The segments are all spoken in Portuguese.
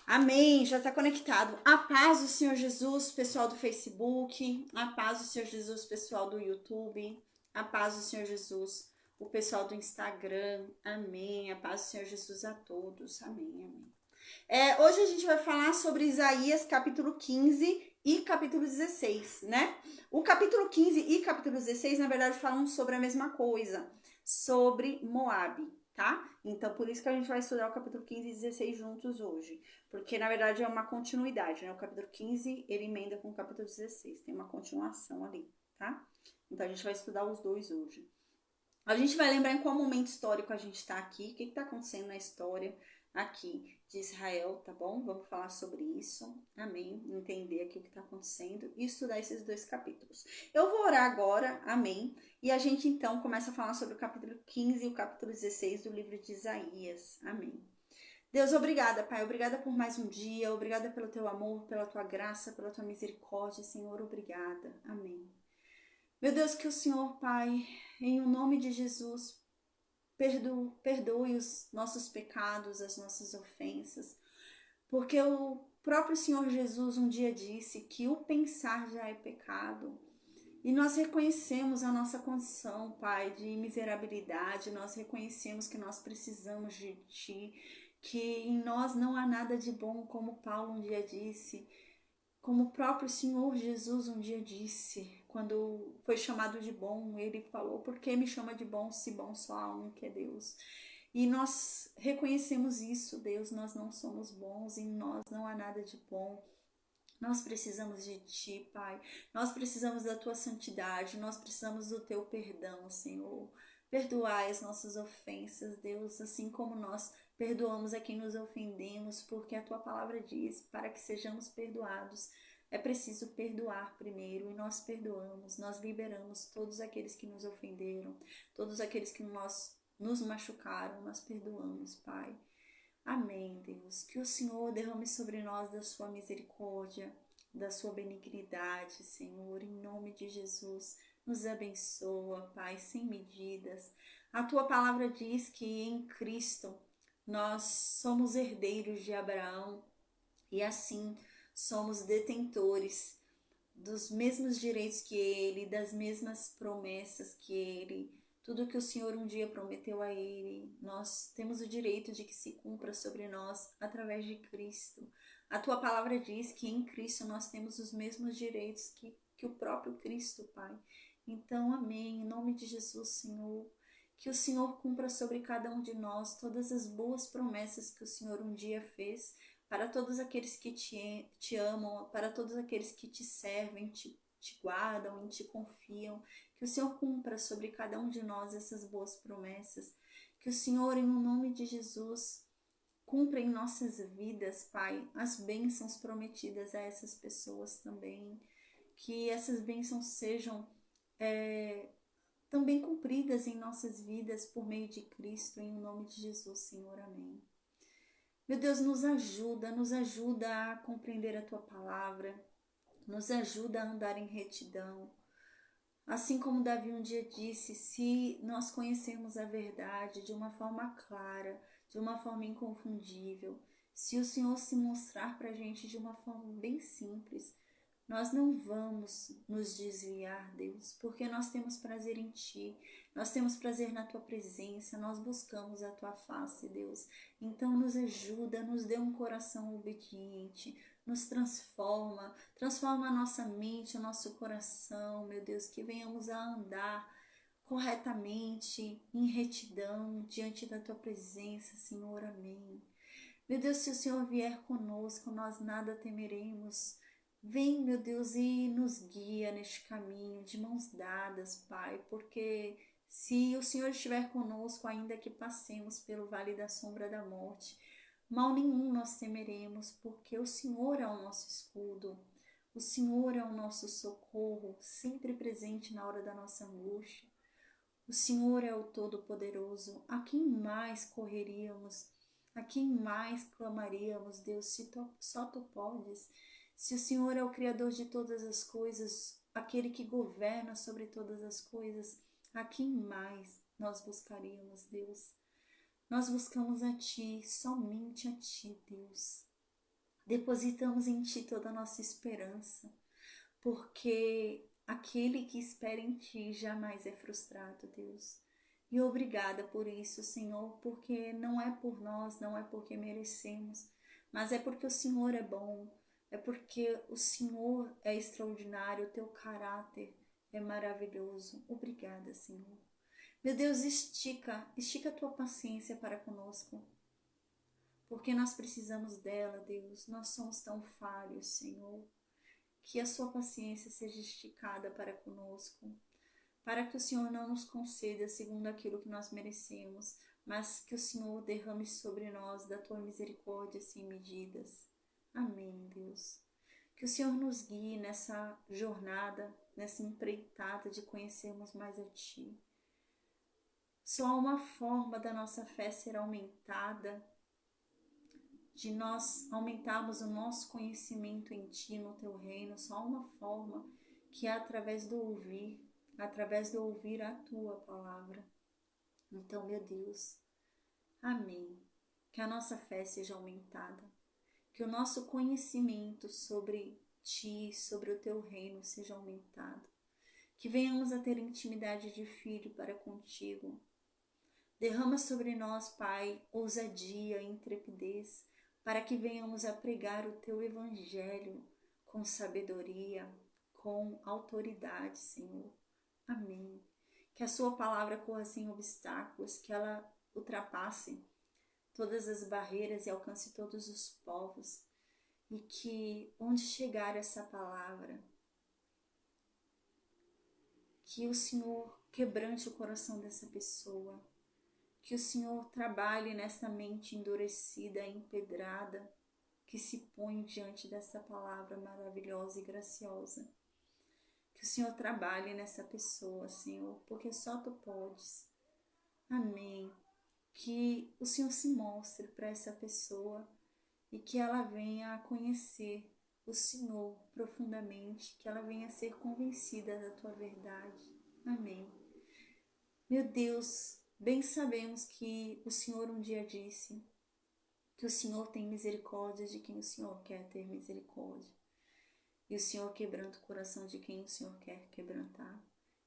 Amém, já está conectado. A paz do Senhor Jesus, pessoal do Facebook. A paz do Senhor Jesus, pessoal do YouTube. A paz do Senhor Jesus, o pessoal do Instagram. Amém. A paz do Senhor Jesus a todos. Amém, amém. Hoje a gente vai falar sobre Isaías capítulo 15 e capítulo 16, né? O capítulo 15 e capítulo 16, na verdade, falam sobre a mesma coisa, sobre Moabe, tá? Então, por isso que a gente vai estudar o capítulo 15 e 16 juntos hoje. Porque, na verdade, é uma continuidade, né? O capítulo 15, ele emenda com o capítulo 16. Tem uma continuação ali, tá? Então, a gente vai estudar os dois hoje. A gente vai lembrar em qual momento histórico a gente está aqui, o que está acontecendo na história aqui de Israel, tá bom? Vamos falar sobre isso, amém? Entender aqui o que está acontecendo e estudar esses dois capítulos. Eu vou orar agora, amém? E a gente então começa a falar sobre o capítulo 15 e o capítulo 16 do livro de Isaías, amém? Deus, obrigada, Pai. Obrigada por mais um dia. Obrigada pelo teu amor, pela tua graça, pela tua misericórdia, Senhor. Obrigada. Amém. Meu Deus, que o Senhor, Pai, em o nome de Jesus, perdoe os nossos pecados, as nossas ofensas, porque o próprio Senhor Jesus um dia disse que o pensar já é pecado. E nós reconhecemos a nossa condição, Pai, de miserabilidade, nós reconhecemos que nós precisamos de Ti, que em nós não há nada de bom, como Paulo um dia disse, como o próprio Senhor Jesus um dia disse, quando foi chamado de bom, ele falou: por que me chama de bom, se bom só há um, que é Deus? E nós reconhecemos isso, Deus, nós não somos bons, em nós não há nada de bom. Nós precisamos de Ti, Pai. Nós precisamos da Tua santidade. Nós precisamos do Teu perdão, Senhor. Perdoai as nossas ofensas, Deus, assim como nós perdoamos a quem nos ofendemos, porque a Tua palavra diz, para que sejamos perdoados, é preciso perdoar primeiro, e nós perdoamos, nós liberamos todos aqueles que nos ofenderam, todos aqueles que nos machucaram, nós perdoamos, Pai. Amém, Deus. Que o Senhor derrame sobre nós da sua misericórdia, da sua benignidade, Senhor, em nome de Jesus. Nos abençoa, Pai, sem medidas. A tua palavra diz que em Cristo nós somos herdeiros de Abraão e assim somos detentores dos mesmos direitos que ele, das mesmas promessas que ele, tudo que o Senhor um dia prometeu a ele, nós temos o direito de que se cumpra sobre nós através de Cristo. A tua palavra diz que em Cristo nós temos os mesmos direitos que o próprio Cristo, Pai. Então, amém, em nome de Jesus, Senhor, que o Senhor cumpra sobre cada um de nós todas as boas promessas que o Senhor um dia fez, para todos aqueles que te amam, para todos aqueles que te servem, te guardam e te confiam, que o Senhor cumpra sobre cada um de nós essas boas promessas, que o Senhor, em nome de Jesus, cumpra em nossas vidas, Pai, as bênçãos prometidas a essas pessoas também, que essas bênçãos sejam também cumpridas em nossas vidas por meio de Cristo, em nome de Jesus, Senhor, amém. Meu Deus, nos ajuda a compreender a Tua palavra, nos ajuda a andar em retidão. Assim como Davi um dia disse, se nós conhecermos a verdade de uma forma clara, de uma forma inconfundível, se o Senhor se mostrar para a gente de uma forma bem simples, nós não vamos nos desviar, Deus, porque nós temos prazer em Ti, nós temos prazer na Tua presença, nós buscamos a Tua face, Deus. Então nos ajuda, nos dê um coração obediente, nos transforma a nossa mente, o nosso coração, meu Deus, que venhamos a andar corretamente, em retidão, diante da Tua presença, Senhor, amém. Meu Deus, se o Senhor vier conosco, nós nada temeremos. Vem, meu Deus, e nos guia neste caminho, de mãos dadas, Pai, porque se o Senhor estiver conosco, ainda que passemos pelo vale da sombra da morte, mal nenhum nós temeremos, porque o Senhor é o nosso escudo, o Senhor é o nosso socorro, sempre presente na hora da nossa angústia. O Senhor é o Todo-Poderoso, a quem mais correríamos, a quem mais clamaríamos, Deus, se só Tu podes. Se o Senhor é o Criador de todas as coisas, aquele que governa sobre todas as coisas, a quem mais nós buscaríamos, Deus? Nós buscamos a Ti, somente a Ti, Deus. Depositamos em Ti toda a nossa esperança, porque aquele que espera em Ti jamais é frustrado, Deus. E obrigada por isso, Senhor, porque não é por nós, não é porque merecemos, mas é porque o Senhor é bom, é porque o Senhor é extraordinário, o Teu caráter é maravilhoso. Obrigada, Senhor. Meu Deus, estica a Tua paciência para conosco, porque nós precisamos dela, Deus. Nós somos tão falhos, Senhor. Que a Sua paciência seja esticada para conosco, para que o Senhor não nos conceda segundo aquilo que nós merecemos, mas que o Senhor derrame sobre nós da Tua misericórdia sem medidas. Amém, Deus. Que o Senhor nos guie nessa jornada, nessa empreitada de conhecermos mais a Ti. Só uma forma da nossa fé ser aumentada, de nós aumentarmos o nosso conhecimento em Ti, no Teu reino, só uma forma, que é através do ouvir a Tua palavra. Então, meu Deus, amém. Que a nossa fé seja aumentada, que o nosso conhecimento sobre Ti, sobre o Teu reino seja aumentado, que venhamos a ter intimidade de filho para contigo. Derrama sobre nós, Pai, ousadia e intrepidez, para que venhamos a pregar o Teu evangelho com sabedoria, com autoridade, Senhor. Amém. Que a Sua palavra corra sem obstáculos, que ela ultrapasse todas as barreiras e alcance todos os povos. E que onde chegar essa palavra, que o Senhor quebrante o coração dessa pessoa, que o Senhor trabalhe nessa mente endurecida, empedrada, que se põe diante dessa palavra maravilhosa e graciosa. Que o Senhor trabalhe nessa pessoa, Senhor, porque só Tu podes. Amém. Que o Senhor se mostre para essa pessoa e que ela venha a conhecer o Senhor profundamente, que ela venha a ser convencida da Tua verdade. Amém. Meu Deus, bem sabemos que o Senhor um dia disse que o Senhor tem misericórdia de quem o Senhor quer ter misericórdia. E o Senhor quebranta o coração de quem o Senhor quer quebrantar.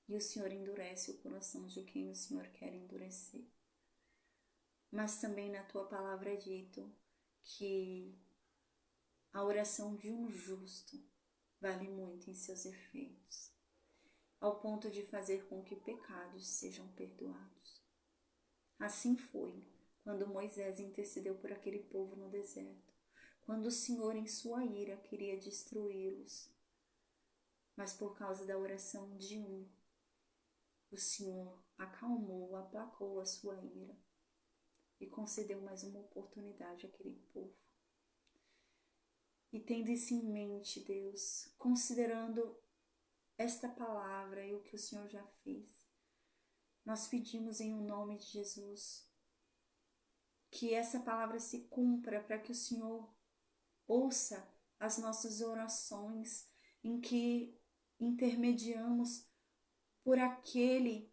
E o Senhor endurece o coração de quem o Senhor quer endurecer. Mas também na Tua palavra é dito que a oração de um justo vale muito em seus efeitos, ao ponto de fazer com que pecados sejam perdoados. Assim foi quando Moisés intercedeu por aquele povo no deserto, quando o Senhor em sua ira queria destruí-los. Mas por causa da oração de um, o Senhor acalmou, aplacou a sua ira e concedeu mais uma oportunidade àquele povo. E tendo isso em mente, Deus, considerando esta palavra e o que o Senhor já fez, nós pedimos em nome de Jesus que essa palavra se cumpra, para que o Senhor ouça as nossas orações em que intermediamos por aquele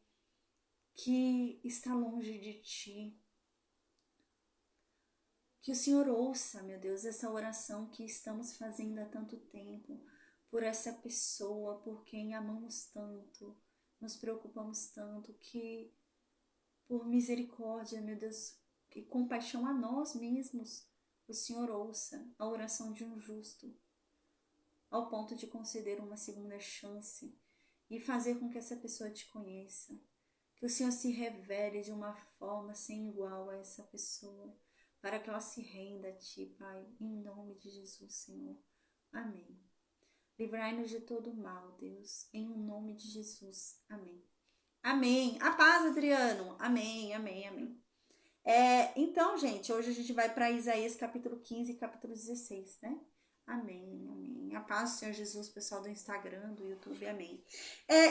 que está longe de Ti. Que o Senhor ouça, meu Deus, essa oração que estamos fazendo há tanto tempo, por essa pessoa, por quem amamos tanto, nos preocupamos tanto, que por misericórdia, meu Deus, que compaixão a nós mesmos, o Senhor ouça a oração de um justo, ao ponto de conceder uma segunda chance e fazer com que essa pessoa Te conheça. Que o Senhor se revele de uma forma sem igual a essa pessoa, para que ela se renda a Ti, Pai, em nome de Jesus, Senhor. Amém. Livrai-nos de todo mal, Deus, em nome de Jesus. Amém. Amém. A paz, Adriano. Amém, amém, amém. Então, gente, hoje a gente vai para Isaías capítulo 15 e capítulo 16, né? Amém, amém. A paz do Senhor Jesus, pessoal do Instagram, do YouTube, amém.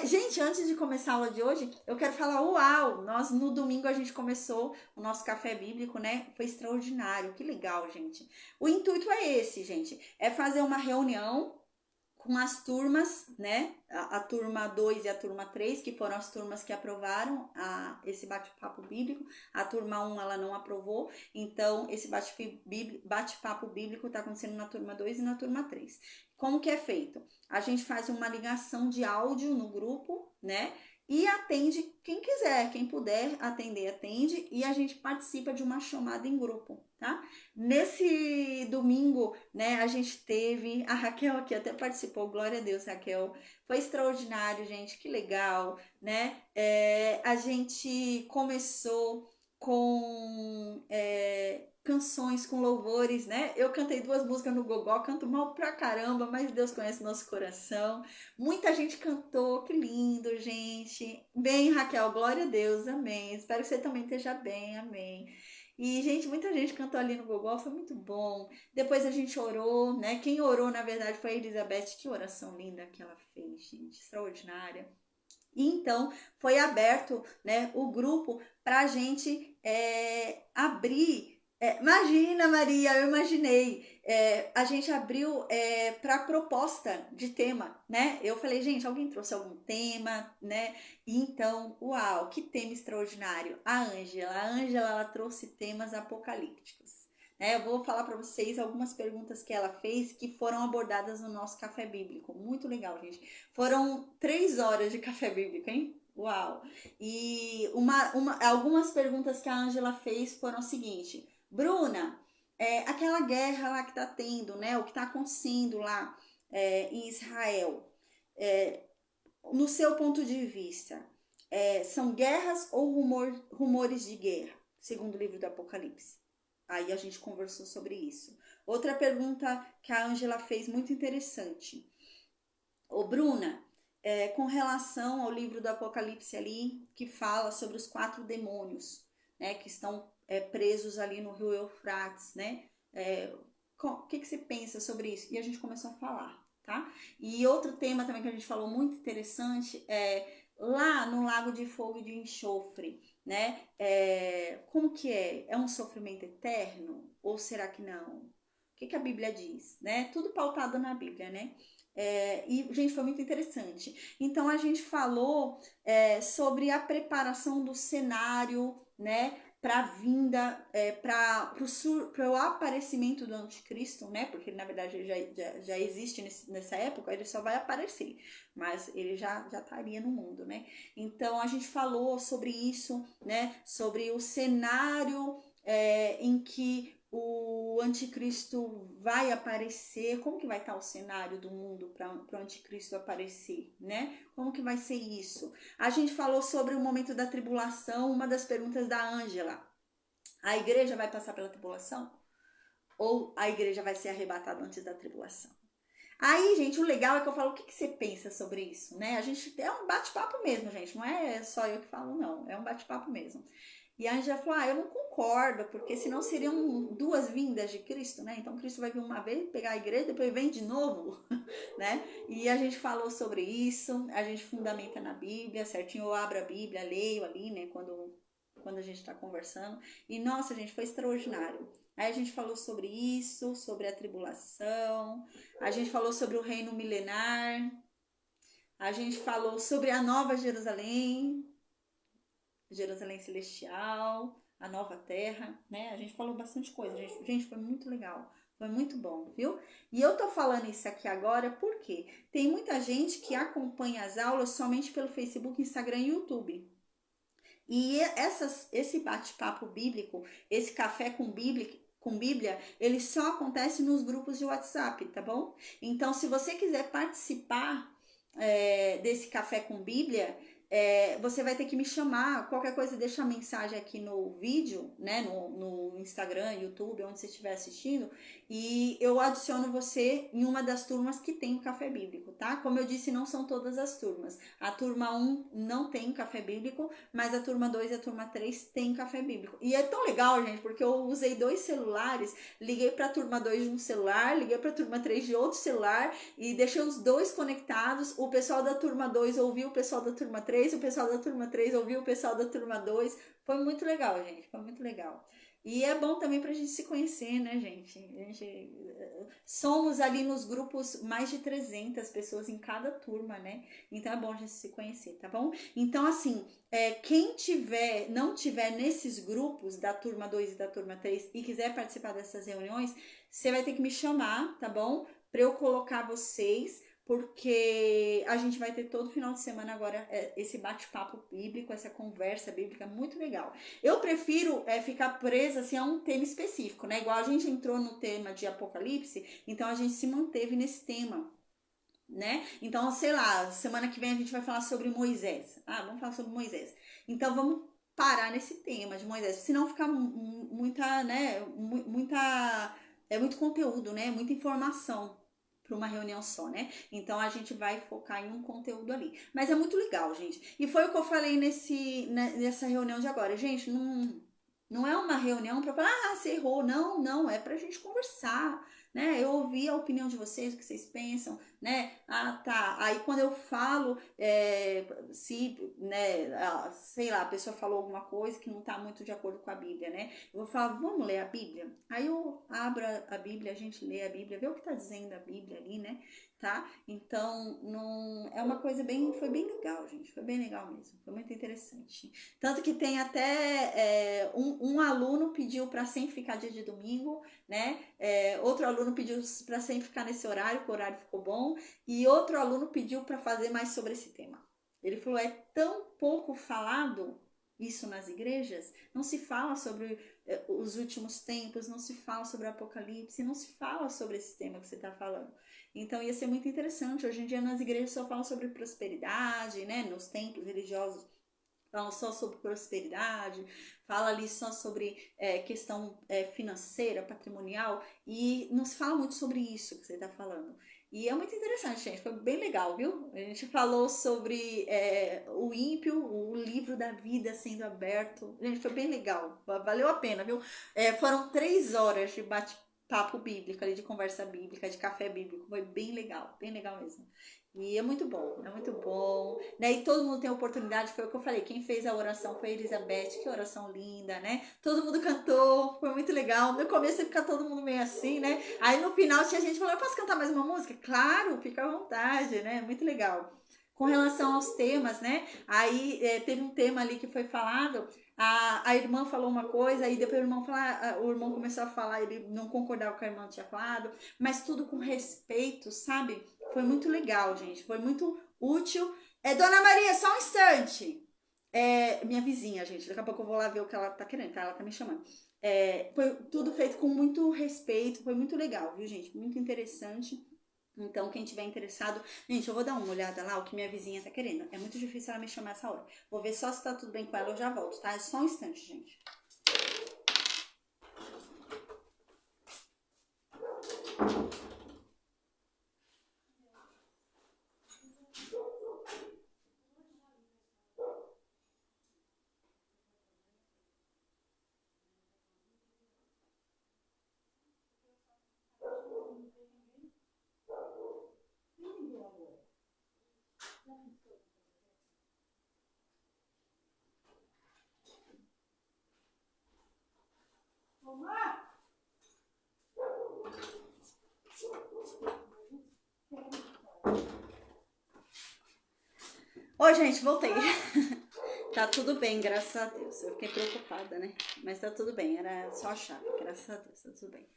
Gente, antes de começar a aula de hoje, eu quero falar, uau! Nós, no domingo, a gente começou o nosso café bíblico, né? Foi extraordinário, que legal, gente. O intuito é esse, gente, é fazer uma reunião com as turmas, né? A turma 2 e a turma 3, que foram as turmas que aprovaram esse bate-papo bíblico. A turma 1 ela não aprovou, então esse bate-papo bíblico está acontecendo na turma 2 e na turma 3. Como que é feito? A gente faz uma ligação de áudio no grupo, né? E atende quem quiser, quem puder atender, atende, e a gente participa de uma chamada em grupo, tá? Nesse domingo, né, a gente teve, a Raquel aqui até participou, glória a Deus, Raquel, foi extraordinário, gente, que legal, né? A gente começou com canções, com louvores, né? Eu cantei 2 músicas no gogó, canto mal pra caramba, mas Deus conhece nosso coração. Muita gente cantou, que lindo, gente. Bem, Raquel, glória a Deus, amém. Espero que você também esteja bem, amém. E, gente, muita gente cantou ali no gogó, foi muito bom. Depois a gente orou, né? Quem orou, na verdade, foi a Elizabeth. Que oração linda que ela fez, gente, extraordinária. E então foi aberto, né, o grupo para a gente abrir. Imagina, Maria, eu imaginei. A gente abriu para proposta de tema, né? Eu falei, gente, alguém trouxe algum tema, né? E então, uau, que tema extraordinário. A Ângela, ela trouxe temas apocalípticos. Eu vou falar para vocês algumas perguntas que ela fez que foram abordadas no nosso café bíblico. Muito legal, gente. Foram 3 horas de café bíblico, hein? Uau! E algumas perguntas que a Ângela fez foram o seguinte: Bruna, aquela guerra lá que tá tendo, né? O que tá acontecendo lá em Israel, no seu ponto de vista, são guerras ou rumores de guerra, segundo o livro do Apocalipse? Aí a gente conversou sobre isso. Outra pergunta que a Ângela fez muito interessante. Ô Bruna, com relação ao livro do Apocalipse ali, que fala sobre os 4 demônios, né, que estão presos ali no rio Eufrates, né? O que você pensa sobre isso? E a gente começou a falar, tá? E outro tema também que a gente falou muito interessante é lá no Lago de Fogo e de Enxofre, né? Como que é? É um sofrimento eterno? Ou será que não? O que a Bíblia diz, né? Tudo pautado na Bíblia, né? E, gente, foi muito interessante. Então, a gente falou sobre a preparação do cenário, né? Para a vinda, para o aparecimento do anticristo, né? Porque, na verdade, ele já existe nessa época, ele só vai aparecer, mas ele já estaria no mundo, né? Então, a gente falou sobre isso, né? Sobre o cenário em que o anticristo vai aparecer, como que vai estar o cenário do mundo para o anticristo aparecer, né? Como que vai ser isso? A gente falou sobre o momento da tribulação, uma das perguntas da Ângela. A igreja vai passar pela tribulação? Ou a igreja vai ser arrebatada antes da tribulação? Aí, gente, o legal é que eu falo, o que você pensa sobre isso, né? A gente é um bate-papo mesmo, gente, não é só eu que falo, não, é um bate-papo mesmo. E a Angela falou, eu não concordo, porque senão seriam 2 vindas de Cristo, né? Então Cristo vai vir uma vez, pegar a igreja, depois vem de novo, né? E a gente falou sobre isso, a gente fundamenta na Bíblia, certinho, eu abro a Bíblia, leio ali, né, quando a gente está conversando. E, nossa, gente, foi extraordinário. Aí a gente falou sobre isso, sobre a tribulação, a gente falou sobre o reino milenar, a gente falou sobre a nova Jerusalém, Jerusalém Celestial, a nova terra, né? A gente falou bastante coisa, gente, foi muito legal, foi muito bom, viu? E eu tô falando isso aqui agora porque tem muita gente que acompanha as aulas somente pelo Facebook, Instagram e YouTube. E esse bate-papo bíblico, esse café com Bíblia, ele só acontece nos grupos de WhatsApp, tá bom? Então, se você quiser participar desse café com Bíblia, você vai ter que me chamar. Qualquer coisa, deixa a mensagem aqui no vídeo, né? No Instagram, YouTube, onde você estiver assistindo, e eu adiciono você em uma das turmas que tem o café bíblico, tá? Como eu disse, não são todas as turmas. A turma 1 não tem café bíblico, mas a turma 2 e a turma 3 tem café bíblico. E é tão legal, gente, porque eu usei 2 celulares, liguei pra turma 2 de um celular, liguei pra turma 3 de outro celular e deixei os 2 conectados. O pessoal da turma 2 ouviu o pessoal da turma 3, o pessoal da turma 3 ouviu o pessoal da turma 2. Foi muito legal, gente, foi muito legal. E é bom também pra gente se conhecer, né, gente? Somos ali nos grupos mais de 300 pessoas em cada turma, né? Então é bom a gente se conhecer, tá bom? Então, assim, quem não tiver nesses grupos da turma 2 e da turma 3 e quiser participar dessas reuniões, você vai ter que me chamar, tá bom? Para eu colocar vocês, porque a gente vai ter todo final de semana agora esse bate-papo bíblico, essa conversa bíblica muito legal. Eu prefiro ficar presa assim, a um tema específico, né? Igual a gente entrou no tema de Apocalipse, então a gente se manteve nesse tema, né? Então, sei lá, semana que vem a gente vai falar sobre Moisés. Ah, vamos falar sobre Moisés. Então, vamos parar nesse tema de Moisés, senão fica muita, né? Muito conteúdo, né? Muita informação para uma reunião só, né? Então a gente vai focar em um conteúdo ali. Mas é muito legal, gente. E foi o que eu falei nessa reunião de agora. Gente, não é uma reunião para falar, ah, você errou. Não, não, é pra gente conversar, né? Eu ouvi a opinião de vocês, o que vocês pensam, né? Ah, tá. Aí quando eu falo, se, né, sei lá, a pessoa falou alguma coisa que não tá muito de acordo com a Bíblia, né? Eu vou falar, vamos ler a Bíblia? Aí eu abro a Bíblia, a gente lê a Bíblia, vê o que tá dizendo a Bíblia ali, né? Tá? Então, não, é uma coisa foi bem legal, gente. Foi bem legal mesmo. Foi muito interessante. Tanto que tem até um aluno pediu para sempre ficar dia de domingo, né? Outro aluno pediu para sempre ficar nesse horário, que o horário ficou bom. E outro aluno pediu para fazer mais sobre esse tema. Ele falou: é tão pouco falado isso nas igrejas, não se fala sobre os últimos tempos, não se fala sobre o Apocalipse, não se fala sobre esse tema que você está falando. Então ia ser muito interessante. Hoje em dia nas igrejas só falam sobre prosperidade, né? Nos templos religiosos falam só sobre prosperidade, fala ali só sobre questão financeira, patrimonial, e não se fala muito sobre isso que você está falando. E é muito interessante, gente, foi bem legal, viu? A gente falou sobre o ímpio, o livro da vida sendo aberto. Gente, foi bem legal, valeu a pena, viu? Foram 3 horas de bate-papo bíblico, ali, de conversa bíblica, de café bíblico, foi bem legal mesmo. E é muito bom, né? E todo mundo tem oportunidade, foi o que eu falei, quem fez a oração foi a Elizabeth, que oração linda, né? Todo mundo cantou, foi muito legal. No começo fica todo mundo meio assim, né? Aí no final tinha gente falando, eu posso cantar mais uma música? Claro, fica à vontade, né? Muito legal. Com relação aos temas, né? Aí teve um tema ali que foi falado, a irmã falou uma coisa, aí depois o irmão começou a falar, ele não concordava com o que a irmã tinha falado, mas tudo com respeito, sabe? Foi muito legal, gente. Foi muito útil. Dona Maria, só um instante. Minha vizinha, gente. Daqui a pouco eu vou lá ver o que ela tá querendo, tá? Ela tá me chamando. Foi tudo feito com muito respeito. Foi muito legal, viu, gente? Muito interessante. Então, quem tiver interessado... Gente, eu vou dar uma olhada lá, o que minha vizinha tá querendo. É muito difícil ela me chamar essa hora. Vou ver só se tá tudo bem com ela, eu já volto, tá? É só um instante, gente. Oi, gente, voltei. Tá tudo bem, graças a Deus. Eu fiquei preocupada, né? Mas tá tudo bem, era só a chave, graças a Deus, tá tudo bem.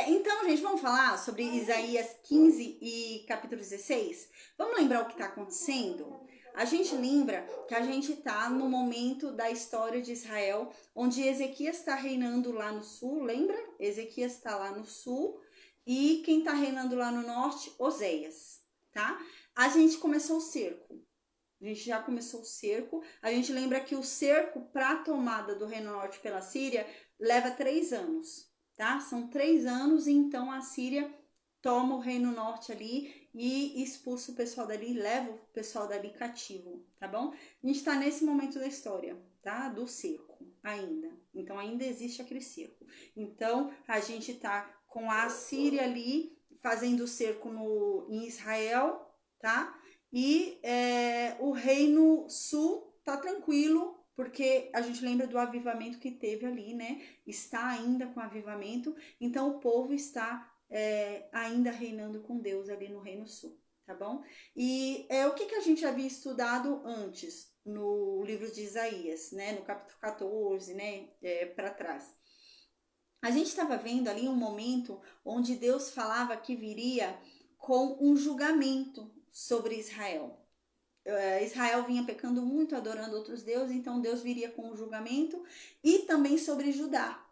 Então, gente, vamos falar sobre Isaías 15 e capítulo 16? Vamos lembrar o que tá acontecendo? A gente lembra que a gente tá no momento da história de Israel, onde Ezequias está reinando lá no sul, lembra? Ezequias está lá no sul, e quem tá reinando lá no norte? Oséias, tá? A gente começou o cerco. A gente já começou o cerco. A gente lembra que o cerco para a tomada do Reino Norte pela Síria leva 3 anos, tá? São 3 anos e então a Síria toma o Reino Norte ali e expulsa o pessoal dali, leva o pessoal dali cativo, tá bom? A gente tá nesse momento da história, tá? Do cerco ainda. Então ainda existe aquele cerco. Então a gente tá com a Síria ali fazendo o cerco em Israel, tá? E o Reino Sul tá tranquilo, porque a gente lembra do avivamento que teve ali, né? Está ainda com avivamento, então o povo está ainda reinando com Deus ali no Reino Sul, tá bom? E o que a gente havia estudado antes no livro de Isaías, né? No capítulo 14, né? Para trás. A gente estava vendo ali um momento onde Deus falava que viria com um julgamento sobre Israel. Israel vinha pecando muito, adorando outros deuses, então Deus viria com um julgamento, e também sobre Judá,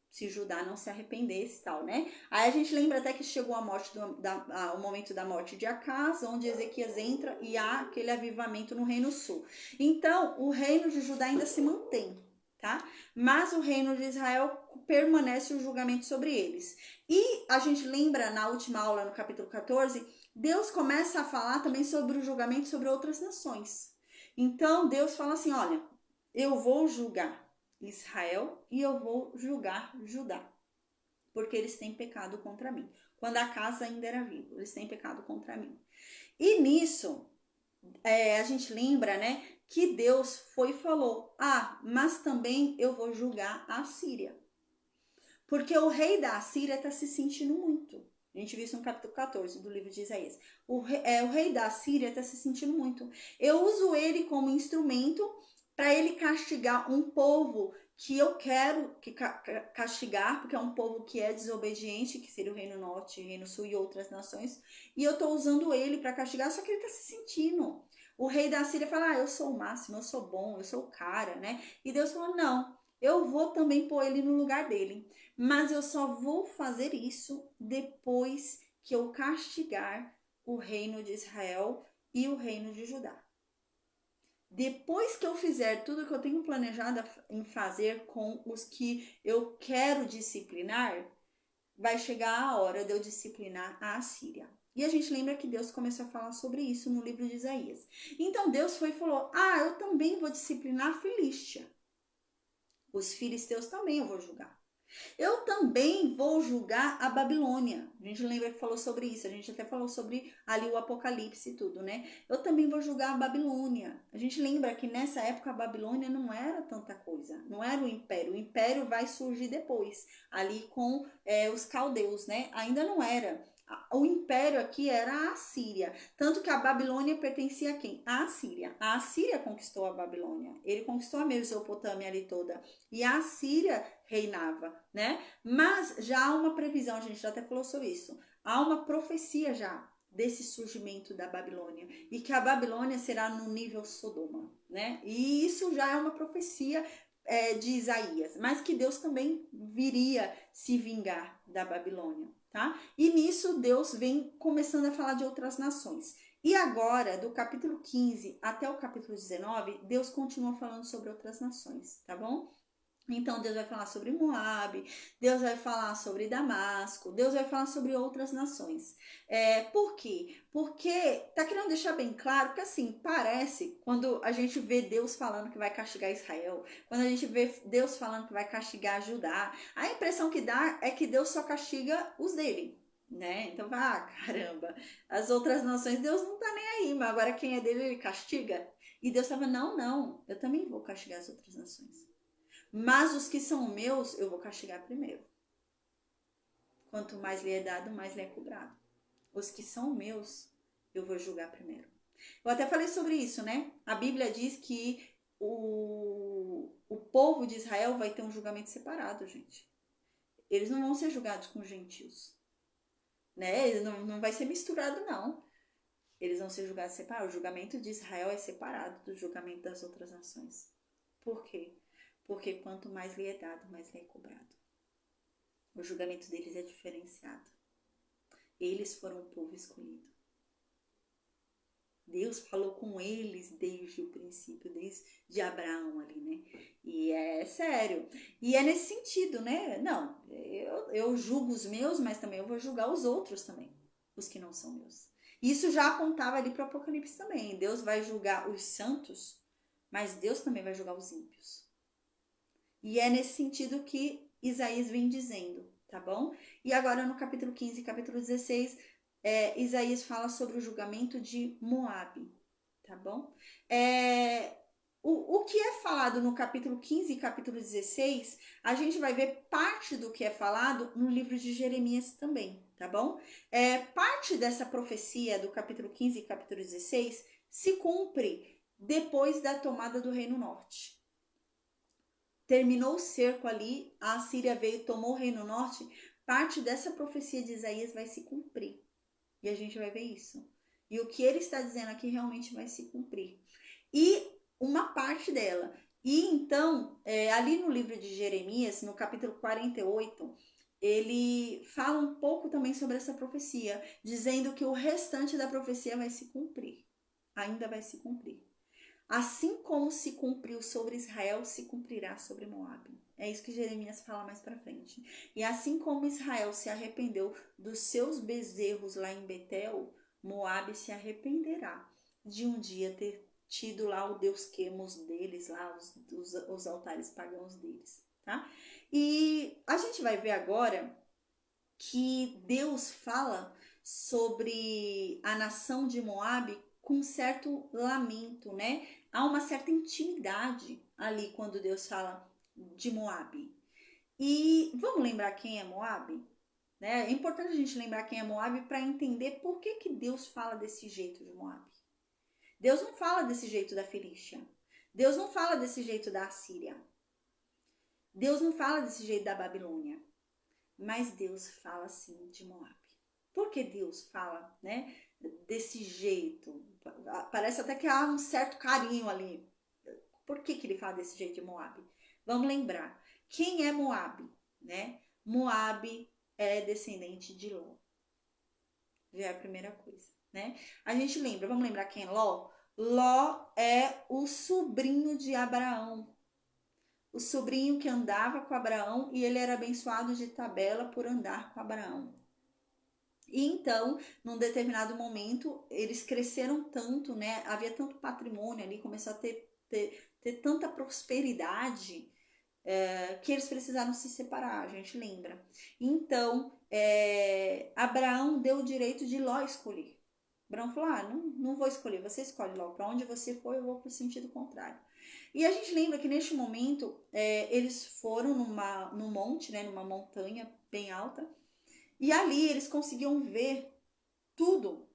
se Judá não se arrependesse e tal, né? Aí a gente lembra até que chegou a morte o momento da morte de Acaz, onde Ezequias entra e há aquele avivamento no Reino Sul. Então, o reino de Judá ainda se mantém, tá? Mas o reino de Israel permanece o julgamento sobre eles. E a gente lembra na última aula, no capítulo 14, Deus começa a falar também sobre o julgamento sobre outras nações. Então, Deus fala assim, olha, eu vou julgar Israel e eu vou julgar Judá, porque eles têm pecado contra mim. Quando a casa ainda era viva, eles têm pecado contra mim. E nisso, a gente lembra, né, que Deus foi e falou, mas também eu vou julgar a Síria. Porque o rei da Síria está se sentindo muito. A gente viu isso no capítulo 14 do livro de Isaías. O rei da Síria está se sentindo muito. Eu uso ele como instrumento para ele castigar um povo que eu quero castigar, porque é um povo que é desobediente, que seria o Reino Norte, o Reino Sul e outras nações, e eu estou usando ele para castigar, só que ele está se sentindo. O rei da Síria fala, eu sou o máximo, eu sou bom, eu sou o cara, né? E Deus falou, não, eu vou também pôr ele no lugar dele, mas eu só vou fazer isso depois que eu castigar o reino de Israel e o reino de Judá. Depois que eu fizer tudo que eu tenho planejado em fazer com os que eu quero disciplinar, vai chegar a hora de eu disciplinar a Assíria. E a gente lembra que Deus começou a falar sobre isso no livro de Isaías. Então Deus foi e falou, eu também vou disciplinar a Filístia. Os filisteus também eu vou julgar. Eu também vou julgar a Babilônia. A gente lembra que falou sobre isso. A gente até falou sobre ali o Apocalipse e tudo, né? Eu também vou julgar a Babilônia. A gente lembra que nessa época a Babilônia não era tanta coisa. Não era o império. O império vai surgir depois. Ali com os caldeus, né? Ainda não era. O império aqui era a Assíria. Tanto que a Babilônia pertencia a quem? A Assíria. A Assíria conquistou a Babilônia. Ele conquistou a Mesopotâmia ali toda. E a Assíria reinava, né? Mas já há uma previsão, a gente já até falou sobre isso. Há uma profecia já desse surgimento da Babilônia. E que a Babilônia será no nível Sodoma, né? E isso já é uma profecia de Isaías. Mas que Deus também viria se vingar da Babilônia. Tá? E nisso Deus vem começando a falar de outras nações. E agora, do capítulo 15 até o capítulo 19, Deus continua falando sobre outras nações, tá bom? Então Deus vai falar sobre Moabe, Deus vai falar sobre Damasco, Deus vai falar sobre outras nações. Por quê? Porque tá querendo deixar bem claro que assim, parece, quando a gente vê Deus falando que vai castigar Israel, quando a gente vê Deus falando que vai castigar Judá, a impressão que dá é que Deus só castiga os dele, né? Então, caramba, as outras nações Deus não tá nem aí, mas agora quem é dele ele castiga. E Deus tava, não, eu também vou castigar as outras nações. Mas os que são meus, eu vou castigar primeiro. Quanto mais lhe é dado, mais lhe é cobrado. Os que são meus, eu vou julgar primeiro. Eu até falei sobre isso, né? A Bíblia diz que o povo de Israel vai ter um julgamento separado, gente. Eles não vão ser julgados com os gentios. Né? Eles não vai ser misturado, não. Eles vão ser julgados separados. O julgamento de Israel é separado do julgamento das outras nações. Por quê? Porque quanto mais lhe é dado, mais lhe é cobrado. O julgamento deles é diferenciado. Eles foram o povo escolhido. Deus falou com eles desde o princípio, desde Abraão ali, né? E é sério. E é nesse sentido, né? Não, eu julgo os meus, mas também eu vou julgar os outros também, os que não são meus. Isso já apontava ali para o Apocalipse também. Deus vai julgar os santos, mas Deus também vai julgar os ímpios. E é nesse sentido que Isaías vem dizendo, tá bom? E agora no capítulo 15 e capítulo 16, Isaías fala sobre o julgamento de Moabe, tá bom? o que é falado no capítulo 15 e capítulo 16, a gente vai ver parte do que é falado no livro de Jeremias também, tá bom? Parte dessa profecia do capítulo 15 e capítulo 16 se cumpre depois da tomada do Reino Norte. Terminou o cerco ali, a Assíria veio e tomou o Reino Norte, parte dessa profecia de Isaías vai se cumprir. E a gente vai ver isso. E o que ele está dizendo aqui realmente vai se cumprir. E uma parte dela. E então, ali no livro de Jeremias, no capítulo 48, ele fala um pouco também sobre essa profecia, dizendo que o restante da profecia vai se cumprir. Ainda vai se cumprir. Assim como se cumpriu sobre Israel, se cumprirá sobre Moabe. É isso que Jeremias fala mais para frente. E assim como Israel se arrependeu dos seus bezerros lá em Betel, Moabe se arrependerá de um dia ter tido lá o deus Quemos deles, lá os altares pagãos deles, tá? E a gente vai ver agora que Deus fala sobre a nação de Moabe com certo lamento, né? Há uma certa intimidade ali quando Deus fala de Moabe. E vamos lembrar quem é Moabe? Né? É importante a gente lembrar quem é Moabe para entender por que Deus fala desse jeito de Moabe. Deus não fala desse jeito da Filístia. Deus não fala desse jeito da Assíria. Deus não fala desse jeito da Babilônia. Mas Deus fala assim de Moabe. Por que Deus fala, né, desse jeito? Parece até que há um certo carinho ali. Por que ele fala desse jeito de Moabe? Vamos lembrar. Quem é Moabe, né? Moabe é descendente de Ló. Já é a primeira coisa, né? A gente lembra, vamos lembrar quem é Ló? Ló é o sobrinho de Abraão. O sobrinho que andava com Abraão e ele era abençoado de tabela por andar com Abraão. E então, num determinado momento, eles cresceram tanto, né? Havia tanto patrimônio ali, começou a ter tanta prosperidade que eles precisaram se separar, a gente lembra. Então, Abraão deu o direito de Ló escolher. Abraão falou, não vou escolher, você escolhe Ló. Para onde você for, eu vou para o sentido contrário. E a gente lembra que neste momento, eles foram num monte, né, numa montanha bem alta, e ali eles conseguiam ver tudo,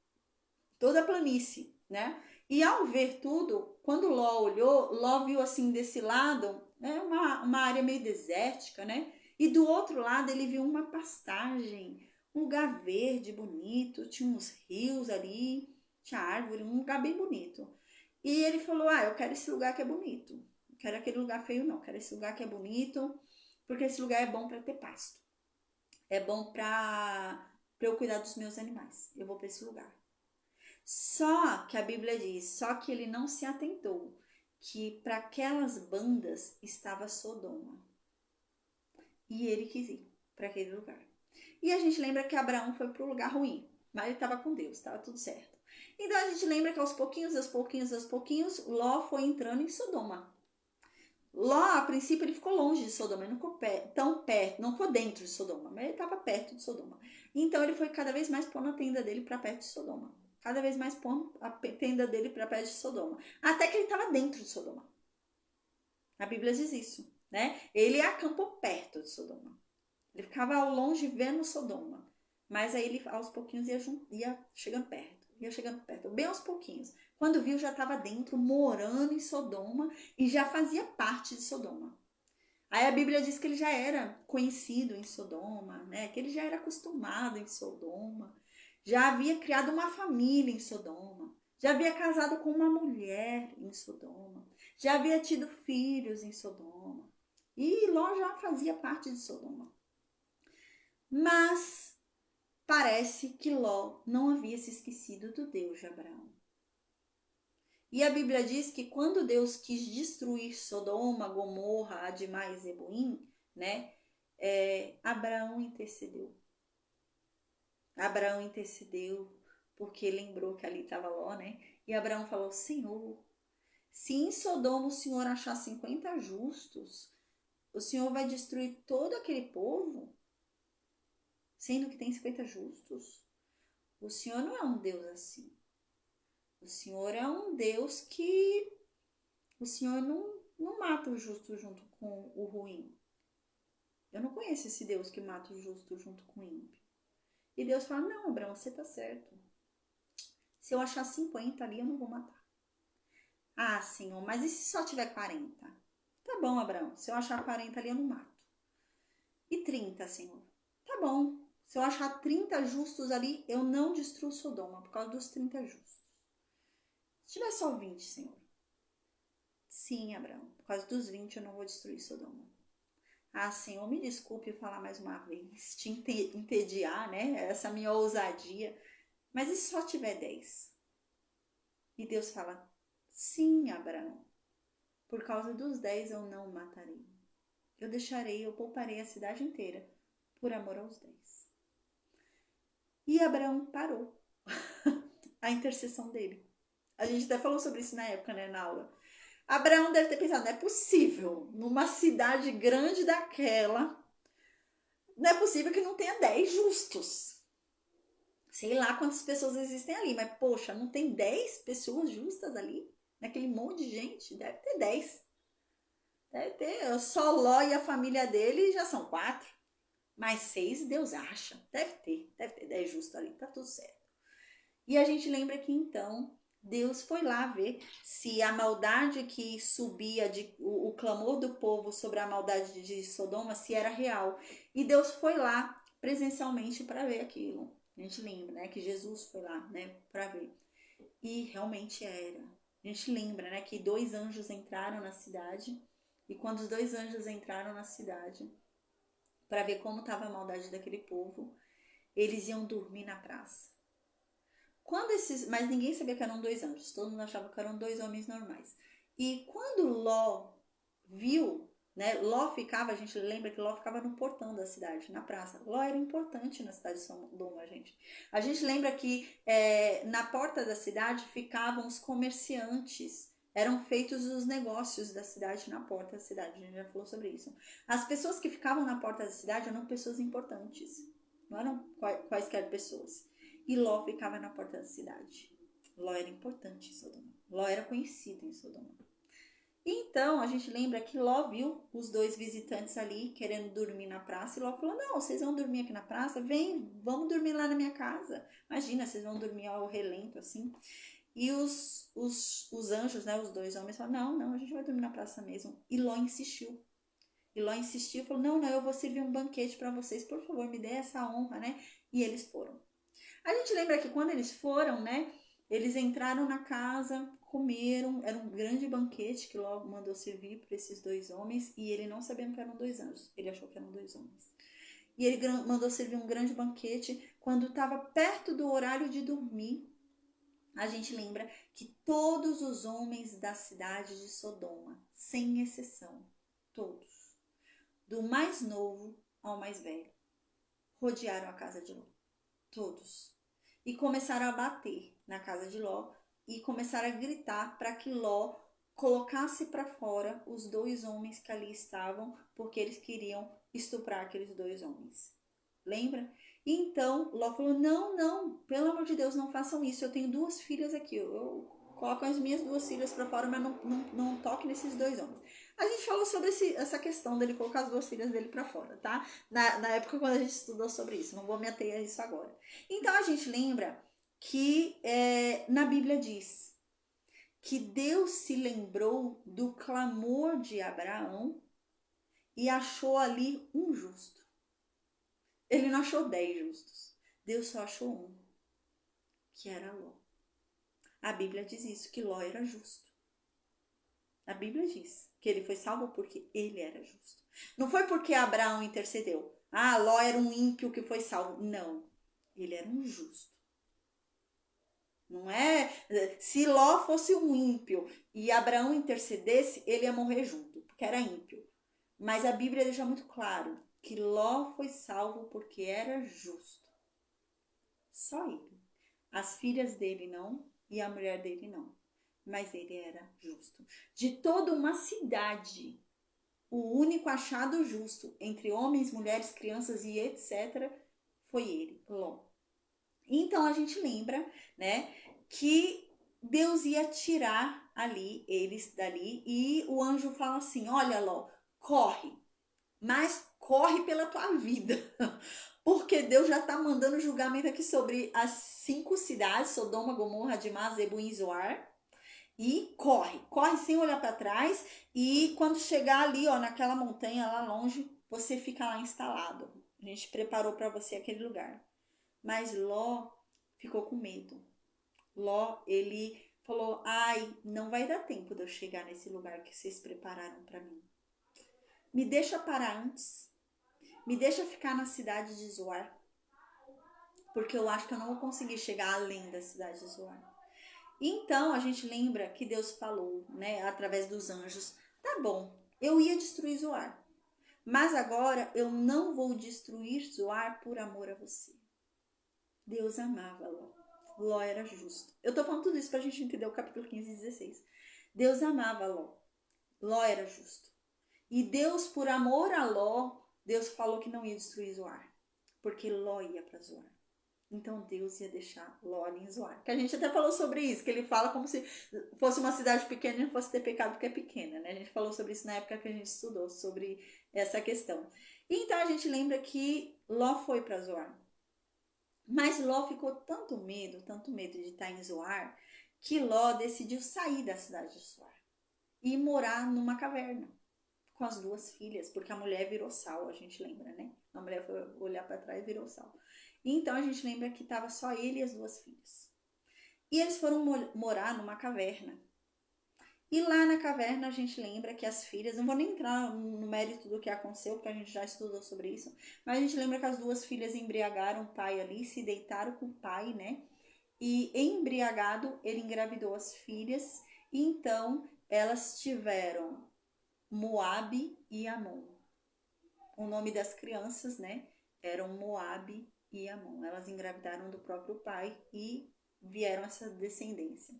toda a planície, né? E ao ver tudo, quando Ló olhou, Ló viu assim desse lado, né, uma área meio desértica, né? E do outro lado ele viu uma pastagem, um lugar verde, bonito, tinha uns rios ali, tinha árvore, um lugar bem bonito. E ele falou, eu quero esse lugar que é bonito. Não quero aquele lugar feio não, quero esse lugar que é bonito, porque esse lugar é bom para ter pasto. É bom para eu cuidar dos meus animais. Eu vou para esse lugar. Só que a Bíblia diz, só que ele não se atentou que para aquelas bandas estava Sodoma. E ele quis ir para aquele lugar. E a gente lembra que Abraão foi para o lugar ruim, mas ele estava com Deus, estava tudo certo. Então a gente lembra que aos pouquinhos, Ló foi entrando em Sodoma. Ló, a princípio, ele ficou longe de Sodoma, ele não ficou tão perto, não ficou dentro de Sodoma, mas ele estava perto de Sodoma. Então ele foi cada vez mais pondo a tenda dele para perto de Sodoma. Cada vez mais pondo a tenda dele para perto de Sodoma. Até que ele estava dentro de Sodoma. A Bíblia diz isso, né? Ele acampou perto de Sodoma. Ele ficava ao longe vendo Sodoma. Mas aí ele, aos pouquinhos, ia chegando perto. Ia chegando perto, bem aos pouquinhos. Quando viu, já estava dentro, morando em Sodoma e já fazia parte de Sodoma. Aí a Bíblia diz que ele já era conhecido em Sodoma, né? Que ele já era acostumado em Sodoma. Já havia criado uma família em Sodoma. Já havia casado com uma mulher em Sodoma. Já havia tido filhos em Sodoma. E Ló já fazia parte de Sodoma. Mas parece que Ló não havia se esquecido do Deus de Abraão. E a Bíblia diz que quando Deus quis destruir Sodoma, Gomorra, Admá e Zeboim, né, Abraão intercedeu. Abraão intercedeu porque lembrou que ali estava Ló, né? E Abraão falou, Senhor, se em Sodoma o Senhor achar 50 justos, o Senhor vai destruir todo aquele povo? Sendo que tem 50 justos? O Senhor não é um Deus assim. O Senhor é um Deus que o Senhor não mata o justo junto com o ruim. Eu não conheço esse Deus que mata o justo junto com o ímpio. E Deus fala, não, Abraão, você tá certo. Se eu achar 50 ali, eu não vou matar. Ah, Senhor, mas e se só tiver 40? Tá bom, Abraão, se eu achar 40 ali, eu não mato. E 30, Senhor? Tá bom. Se eu achar 30 justos ali, eu não destruo Sodoma por causa dos 30 justos. Se tiver só 20, Senhor? Sim, Abraão, por causa dos 20 eu não vou destruir Sodoma. Ah, Senhor, me desculpe falar mais uma vez, te entediar, né? Essa minha ousadia. Mas e se só tiver 10? E Deus fala, sim, Abraão, por causa dos 10 eu não matarei. Eu pouparei a cidade inteira por amor aos 10. E Abraão parou a intercessão dele. A gente até falou sobre isso na época, né, na aula. Abraão deve ter pensado, não é possível, numa cidade grande daquela, não é possível que não tenha 10 justos. Sei lá quantas pessoas existem ali, mas poxa, não tem 10 pessoas justas ali? Naquele monte de gente? Deve ter 10. Deve ter, só Ló e a família dele já são 4. Mais 6 Deus acha. Deve ter 10 justos ali, tá tudo certo. E a gente lembra que então Deus foi lá ver se a maldade que subia, o clamor do povo sobre a maldade de Sodoma, se era real. E Deus foi lá presencialmente para ver aquilo. A gente lembra, né, que Jesus foi lá, né, para ver. E realmente era. A gente lembra, né, que 2 anjos entraram na cidade. E quando os 2 anjos entraram na cidade para ver como estava a maldade daquele povo, eles iam dormir na praça. Mas ninguém sabia que eram 2 anjos, todo mundo achava que eram 2 homens normais. E quando Ló viu, né, a gente lembra que Ló ficava no portão da cidade, na praça. Ló era importante na cidade de Sodoma, gente. A gente lembra que na porta da cidade ficavam os comerciantes, eram feitos os negócios da cidade na porta da cidade, a gente já falou sobre isso. As pessoas que ficavam na porta da cidade eram pessoas importantes, não eram quaisquer pessoas. E Ló ficava na porta da cidade. Ló era importante em Sodoma. Ló era conhecido em Sodoma. Então, a gente lembra que Ló viu os 2 visitantes ali querendo dormir na praça. E Ló falou, não, vocês vão dormir aqui na praça? Vem, vamos dormir lá na minha casa. Imagina, vocês vão dormir ao relento, assim. E os anjos, né, os 2 homens falaram, não, a gente vai dormir na praça mesmo. E Ló insistiu. E falou, não, eu vou servir um banquete para vocês. Por favor, me dê essa honra, né? E eles foram. A gente lembra que quando eles foram, né, eles entraram na casa, comeram, era um grande banquete que Ló mandou servir para esses 2 homens, e ele não sabendo que eram 2 anjos, ele achou que eram 2 homens. E ele mandou servir um grande banquete. Quando estava perto do horário de dormir, a gente lembra que todos os homens da cidade de Sodoma, sem exceção, todos, do mais novo ao mais velho, rodearam a casa de Ló. Todos. E começaram a bater na casa de Ló e começaram a gritar para que Ló colocasse para fora os 2 homens que ali estavam, porque eles queriam estuprar aqueles 2 homens. Lembra? E então Ló falou, não, pelo amor de Deus, não façam isso, eu tenho 2 filhas aqui, eu coloco as minhas 2 filhas para fora, mas não toque nesses 2 homens. A gente falou sobre essa questão dele colocar as 2 filhas dele para fora, tá? Na época quando a gente estudou sobre isso, não vou me ater a isso agora. Então a gente lembra que na Bíblia diz que Deus se lembrou do clamor de Abraão e achou ali um justo. Ele não achou 10 justos. Deus só achou um, que era Ló. A Bíblia diz isso, que Ló era justo. A Bíblia diz que ele foi salvo porque ele era justo. Não foi porque Abraão intercedeu. Ah, Ló era um ímpio que foi salvo. Não, ele era um justo. Não é? Se Ló fosse um ímpio e Abraão intercedesse, ele ia morrer junto, porque era ímpio. Mas a Bíblia deixa muito claro que Ló foi salvo porque era justo. Só ele. As filhas dele não e a mulher dele não. Mas ele era justo. De toda uma cidade, o único achado justo entre homens, mulheres, crianças e etc. foi ele, Ló. Então a gente lembra, né, que Deus ia tirar ali, eles dali, e o anjo fala assim: olha, Ló, corre, mas corre pela tua vida, porque Deus já está mandando julgamento aqui sobre as 5 cidades, Sodoma, Gomorra, Adimá, Zeboim e Zoar, e corre sem olhar para trás, e quando chegar ali, ó, naquela montanha lá longe, você fica lá instalado. A gente preparou para você aquele lugar. Mas Ló ficou com medo. Ló, ele falou: ai, não vai dar tempo de eu chegar nesse lugar que vocês prepararam para mim. Me deixa parar antes. Me deixa ficar na cidade de Zoar. Porque eu acho que eu não vou conseguir chegar além da cidade de Zoar. Então a gente lembra que Deus falou, né, através dos anjos: tá bom, eu ia destruir Zoar. Mas agora eu não vou destruir Zoar por amor a você. Deus amava Ló. Ló era justo. Eu tô falando tudo isso pra gente entender o capítulo 15 e 16. Deus amava Ló. Ló era justo. E Deus, por amor a Ló, Deus falou que não ia destruir Zoar. Porque Ló ia para Zoar. Então Deus ia deixar Ló ali em Zoar. Que a gente até falou sobre isso, que ele fala como se fosse uma cidade pequena e não fosse ter pecado porque é pequena, né? A gente falou sobre isso na época que a gente estudou sobre essa questão. Então a gente lembra que Ló foi para Zoar. Mas Ló ficou tanto medo de estar em Zoar, que Ló decidiu sair da cidade de Zoar e morar numa caverna com as 2 filhas, porque a mulher virou sal, a gente lembra, né? A mulher foi olhar para trás e virou sal. Então a gente lembra que estava só ele e as 2 filhas. E eles foram morar numa caverna. E lá na caverna a gente lembra que as filhas, não vou nem entrar no mérito do que aconteceu, porque a gente já estudou sobre isso, mas a gente lembra que as 2 filhas embriagaram o pai ali, se deitaram com o pai, né? E embriagado, ele engravidou as filhas, e então elas tiveram Moabe e Amon. O nome das crianças, né, eram Moabe e Amon. Elas engravidaram do próprio pai e vieram essa descendência.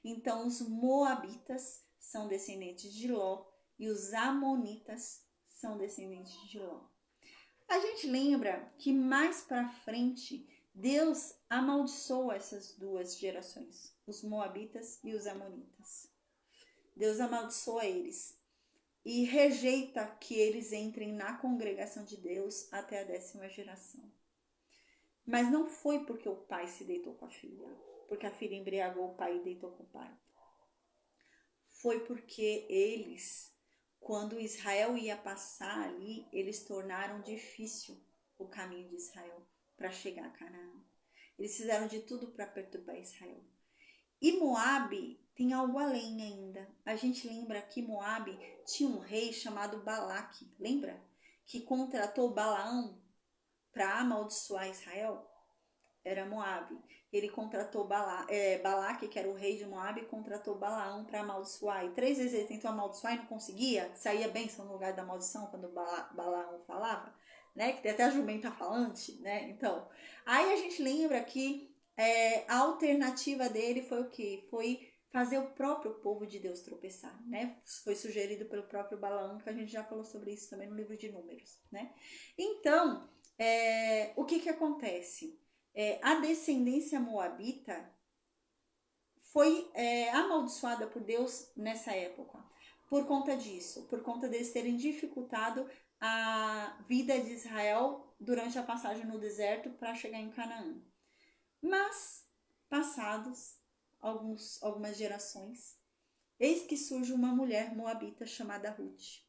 Então, os Moabitas são descendentes de Ló e os Amonitas são descendentes de Ló. A gente lembra que mais para frente Deus amaldiçoou essas 2 gerações, os Moabitas e os Amonitas. Deus amaldiçoa eles e rejeita que eles entrem na congregação de Deus até a 10ª geração. Mas não foi porque o pai se deitou com a filha, porque a filha embriagou o pai e deitou com o pai. Foi porque eles, quando Israel ia passar ali, eles tornaram difícil o caminho de Israel para chegar a Canaã. Eles fizeram de tudo para perturbar Israel. E Moabe tem algo além ainda. A gente lembra que Moabe tinha um rei chamado Balaque, lembra? Que contratou Balaão para amaldiçoar Israel. Era Moabe. Ele contratou Balaque, que era o rei de Moabe, contratou Balaão para amaldiçoar. E 3 vezes ele tentou amaldiçoar e não conseguia. Saía bênção no lugar da maldição quando Balaão falava, né? Que tem até a jumenta falante, né? Então, aí a gente lembra que a alternativa dele foi o quê? Foi fazer o próprio povo de Deus tropeçar, né? Foi sugerido pelo próprio Balaão, que a gente já falou sobre isso também no livro de Números, né? Então, o que acontece? A descendência moabita foi amaldiçoada por Deus nessa época, por conta disso, por conta deles terem dificultado a vida de Israel durante a passagem no deserto para chegar em Canaã. Mas, passados algumas gerações, eis que surge uma mulher moabita chamada Ruth.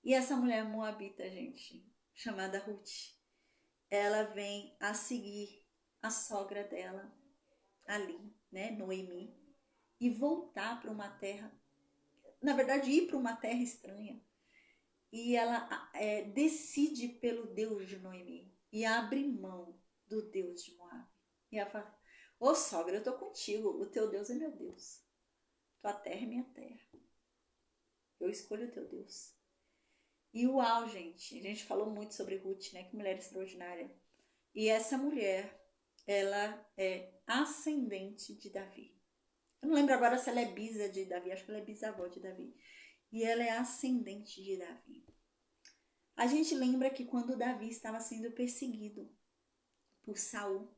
E essa mulher moabita, gente, chamada Ruth, ela vem a seguir a sogra dela ali, né, Noemi, e voltar para uma terra, na verdade ir para uma terra estranha. E ela decide pelo Deus de Noemi e abre mão do Deus de Moab. E ela fala: ô sogra, eu tô contigo, o teu Deus é meu Deus, tua terra é minha terra, eu escolho o teu Deus. E uau, gente, a gente falou muito sobre Ruth, né, que mulher extraordinária. E essa mulher, ela é ascendente de Davi. Eu não lembro agora se ela é bisa de Davi, acho que ela é bisavó de Davi. E ela é ascendente de Davi. A gente lembra que quando Davi estava sendo perseguido por Saul,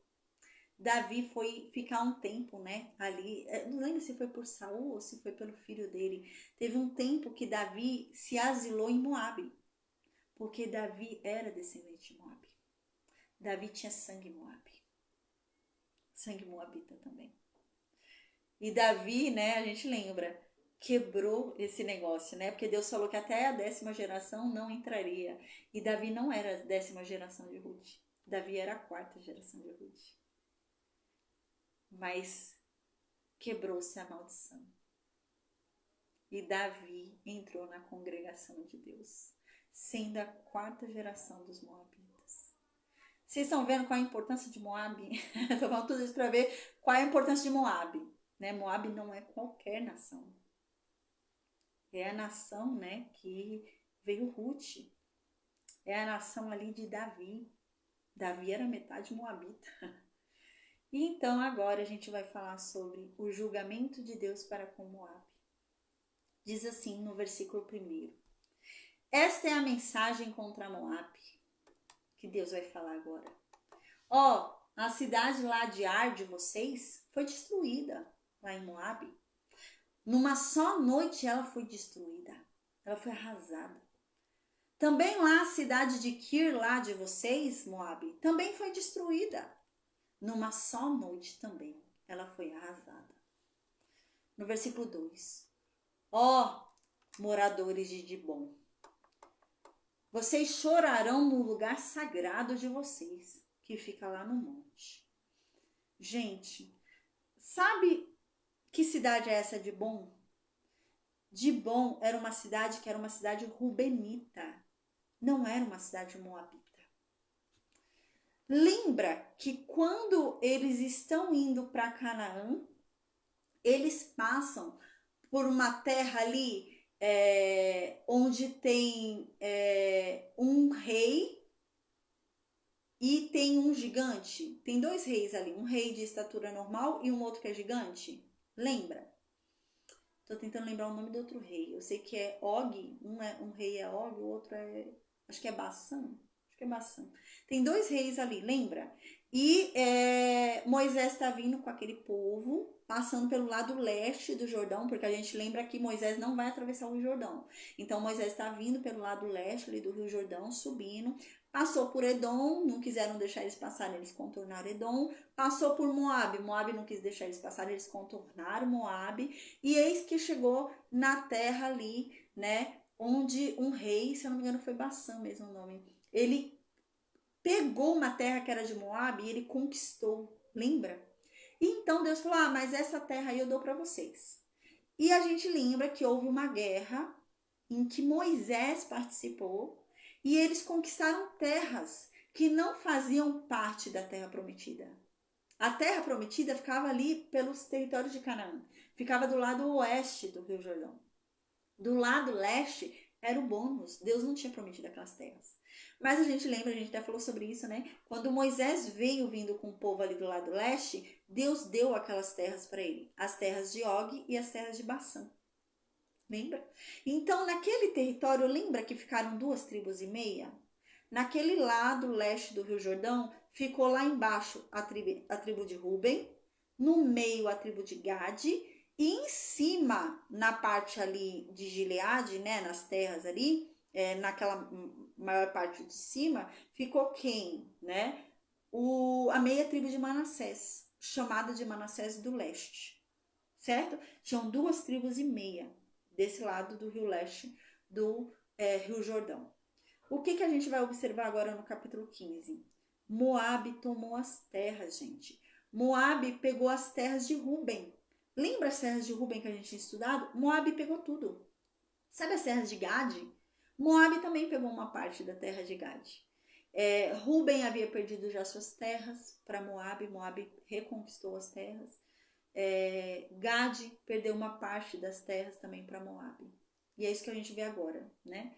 Davi foi ficar um tempo, né, ali, não lembro se foi por Saul ou se foi pelo filho dele. Teve um tempo que Davi se asilou em Moabe, porque Davi era descendente de Moabe. Davi tinha sangue Moabe, sangue moabita também. E Davi, né, a gente lembra, quebrou esse negócio, né? Porque Deus falou que até a 10ª geração não entraria. E Davi não era a 10ª geração de Ruth. Davi era a 4ª geração de Ruth. Mas quebrou-se a maldição. E Davi entrou na congregação de Deus, sendo a 4ª geração dos Moabitas. Vocês estão vendo qual a importância de Moabe? Estou falando tudo isso para ver qual é a importância de Moabe. Né? Moabe não é qualquer nação. É a nação, né, que veio Ruth. É a nação ali de Davi. Davi era metade moabita. E então agora a gente vai falar sobre o julgamento de Deus para com Moabe. Diz assim no versículo 1. Esta é a mensagem contra Moabe, que Deus vai falar agora. Ó, a cidade lá de Ar de vocês foi destruída, lá em Moabe. Numa só noite ela foi destruída, ela foi arrasada. Também lá a cidade de Kir, lá de vocês, Moabe, também foi destruída. Numa só noite também ela foi arrasada. No versículo 2. Ó, moradores de Dibom, vocês chorarão no lugar sagrado de vocês, que fica lá no monte. Gente, sabe que cidade é essa, Dibom? Dibom era uma cidade que era uma cidade rubenita, não era uma cidade moabita. Lembra que quando eles estão indo para Canaã, eles passam por uma terra ali onde tem um rei e tem um gigante. Tem 2 reis ali, um rei de estatura normal e um outro que é gigante. Lembra? Tô tentando lembrar o nome do outro rei. Eu sei que é Og, um rei é Og, o outro acho que é Bassã. Tem 2 reis ali, lembra? E Moisés está vindo com aquele povo, passando pelo lado leste do Jordão, porque a gente lembra que Moisés não vai atravessar o Rio Jordão. Então Moisés está vindo pelo lado leste ali do Rio Jordão, subindo. Passou por Edom, não quiseram deixar eles passarem, eles contornaram Edom. Passou por Moabe, Moabe não quis deixar eles passarem, eles contornaram Moabe. E eis que chegou na terra ali, né, onde um rei, se eu não me engano foi Bassã mesmo o nome, ele pegou uma terra que era de Moabe e ele conquistou, lembra? E então Deus falou, mas essa terra aí eu dou para vocês. E a gente lembra que houve uma guerra em que Moisés participou e eles conquistaram terras que não faziam parte da terra prometida. A terra prometida ficava ali pelos territórios de Canaã, ficava do lado oeste do Rio Jordão. Do lado leste era o bônus, Deus não tinha prometido aquelas terras. Mas a gente lembra, a gente até falou sobre isso, né? Quando Moisés veio vindo com o povo ali do lado leste, Deus deu aquelas terras para ele. As terras de Og e as terras de Bassã. Lembra? Então, naquele território, lembra que ficaram 2 tribos e meia? Naquele lado leste do Rio Jordão, ficou lá embaixo a tribo de Ruben, no meio a tribo de Gade, e em cima, na parte ali de Gileade, né, nas terras ali, naquela maior parte de cima, ficou quem, né? A meia tribo de Manassés, chamada de Manassés do Leste, certo? Tinham 2 tribos e meia desse lado do Rio Leste, do Rio Jordão. O que a gente vai observar agora no capítulo 15? Moabe tomou as terras, gente. Moabe pegou as terras de Ruben. Lembra as terras de Ruben que a gente tinha estudado? Moabe pegou tudo. Sabe as terras de Gade? Moabe também pegou uma parte da terra de Gade. Ruben havia perdido já suas terras para Moabe. Moabe reconquistou as terras. Gade perdeu uma parte das terras também para Moabe. E é isso que a gente vê agora, né?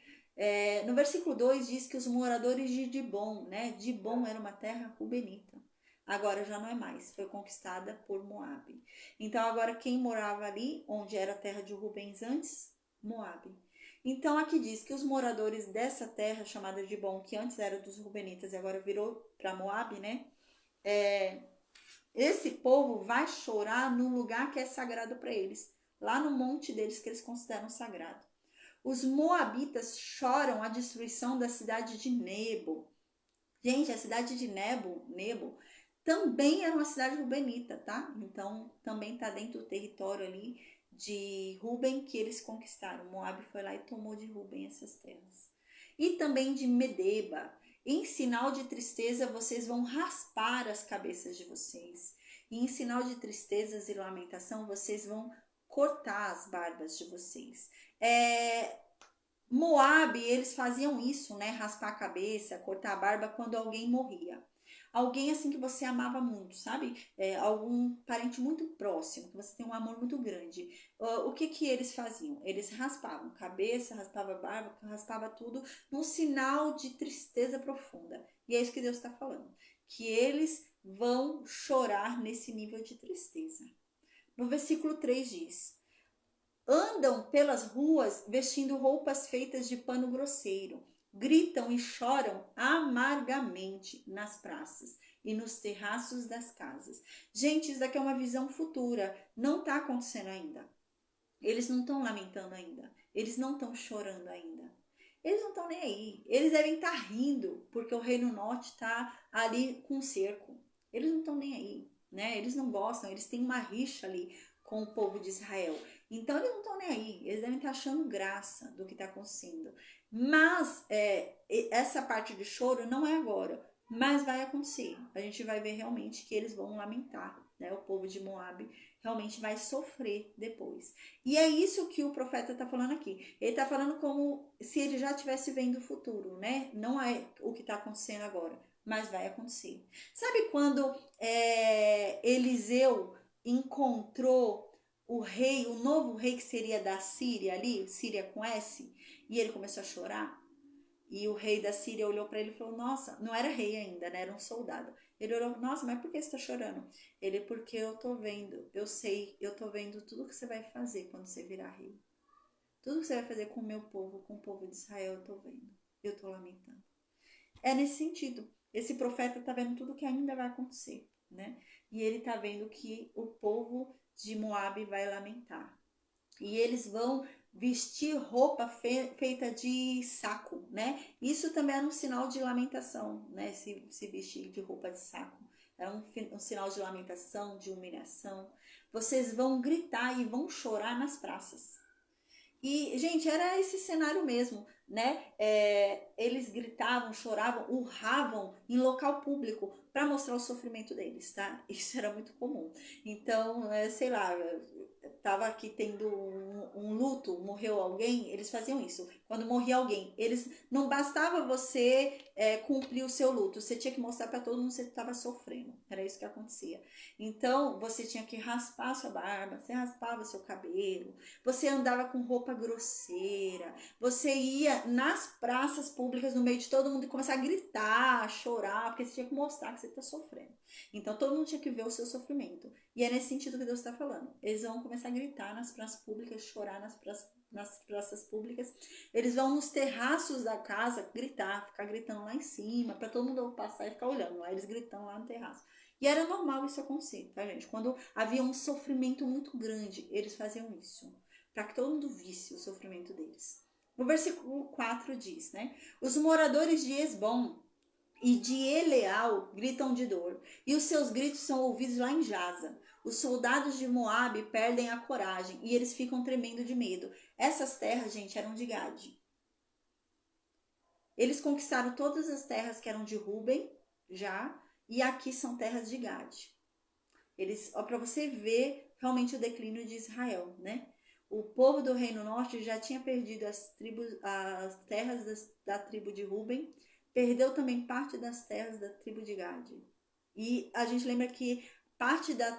No versículo 2 diz que os moradores de Dibom, né? Dibom era uma terra rubenita. Agora já não é mais, foi conquistada por Moabe. Então agora quem morava ali, onde era a terra de Rubens antes? Moabe. Então aqui diz que os moradores dessa terra chamada Dibom, que antes era dos rubenitas e agora virou para Moabe, né? esse povo vai chorar no lugar que é sagrado para eles, lá no monte deles que eles consideram sagrado. Os moabitas choram a destruição da cidade de Nebo. Gente, a cidade de Nebo também era uma cidade rubenita, tá? Então, também tá dentro do território ali de Ruben que eles conquistaram. Moabe foi lá e tomou de Ruben essas terras. E também de Medeba. Em sinal de tristeza, vocês vão raspar as cabeças de vocês. E em sinal de tristezas e lamentação, vocês vão cortar as barbas de vocês. Moabe, eles faziam isso, né? Raspar a cabeça, cortar a barba quando alguém morria. Alguém assim que você amava muito, sabe? Algum parente muito próximo, que você tem um amor muito grande. O que que eles faziam? Eles raspavam cabeça, raspava barba, raspava tudo, num sinal de tristeza profunda. E é isso que Deus está falando. Que eles vão chorar nesse nível de tristeza. No versículo 3 diz: andam pelas ruas vestindo roupas feitas de pano grosseiro. Gritam e choram amargamente nas praças e nos terraços das casas. Gente, isso daqui é uma visão futura. Não está acontecendo ainda. Eles não estão lamentando ainda. Eles não estão chorando ainda. Eles não estão nem aí. Eles devem estar rindo, porque o Reino Norte está ali com cerco. Eles não estão nem aí, né? Eles não gostam, eles têm uma rixa ali com o povo de Israel. Então eles não estão nem aí, eles devem estar achando graça do que está acontecendo. Mas essa parte de choro não é agora, mas vai acontecer. A gente vai ver realmente que eles vão lamentar, né? O povo de Moabe realmente vai sofrer depois. E é isso que o profeta está falando aqui. Ele está falando como se ele já estivesse vendo o futuro, né? Não é o que está acontecendo agora, mas vai acontecer. Sabe quando Eliseu encontrou o rei, o novo rei que seria da Síria ali, Síria com S, e ele começou a chorar? E o rei da Síria olhou para ele e falou: nossa, não era rei ainda, né? Era um soldado. Ele olhou: nossa, mas por que você está chorando? Ele: porque eu tô vendo, eu sei, eu tô vendo tudo que você vai fazer quando você virar rei. Tudo que você vai fazer com o meu povo, com o povo de Israel, eu tô vendo. Eu tô lamentando. É nesse sentido. Esse profeta tá vendo tudo que ainda vai acontecer, né? E ele tá vendo que o povo de Moabe vai lamentar. E eles vão vestir roupa feita de saco, né? Isso também era um sinal de lamentação, né? Se vestir de roupa de saco. É um sinal de lamentação, de humilhação. Vocês vão gritar e vão chorar nas praças. E, gente, era esse cenário mesmo, né? Eles gritavam, choravam, urravam em local público para mostrar o sofrimento deles, tá? Isso era muito comum. Então, sei lá, tava aqui tendo um luto, morreu alguém, eles faziam isso. Quando morria alguém, eles não bastava você cumprir o seu luto, você tinha que mostrar para todo mundo que você estava sofrendo. Era isso que acontecia. Então, você tinha que raspar sua barba, você raspava seu cabelo, você andava com roupa grosseira, você ia nas praças públicas no meio de todo mundo e começar a gritar, a chorar, porque você tinha que mostrar que você está sofrendo. Então todo mundo tinha que ver o seu sofrimento. E é nesse sentido que Deus está falando. Eles vão começar a gritar nas praças públicas, chorar nas praças públicas. Eles vão nos terraços da casa gritar, ficar gritando lá em cima, para todo mundo passar e ficar olhando. Lá eles gritando lá no terraço. E era normal isso acontecer, tá, gente? Quando havia um sofrimento muito grande, eles faziam isso, para que todo mundo visse o sofrimento deles. No versículo 4 diz, né? Os moradores de Esbom e de Eleal gritam de dor, e os seus gritos são ouvidos lá em Jaza. Os soldados de Moabe perdem a coragem e eles ficam tremendo de medo. Essas terras, gente, eram de Gade. Eles conquistaram todas as terras que eram de Ruben, já, e aqui são terras de Gade. Para você ver realmente o declínio de Israel, né? O povo do Reino Norte já tinha perdido as terras da tribo de Ruben, perdeu também parte das terras da tribo de Gade. E a gente lembra que parte da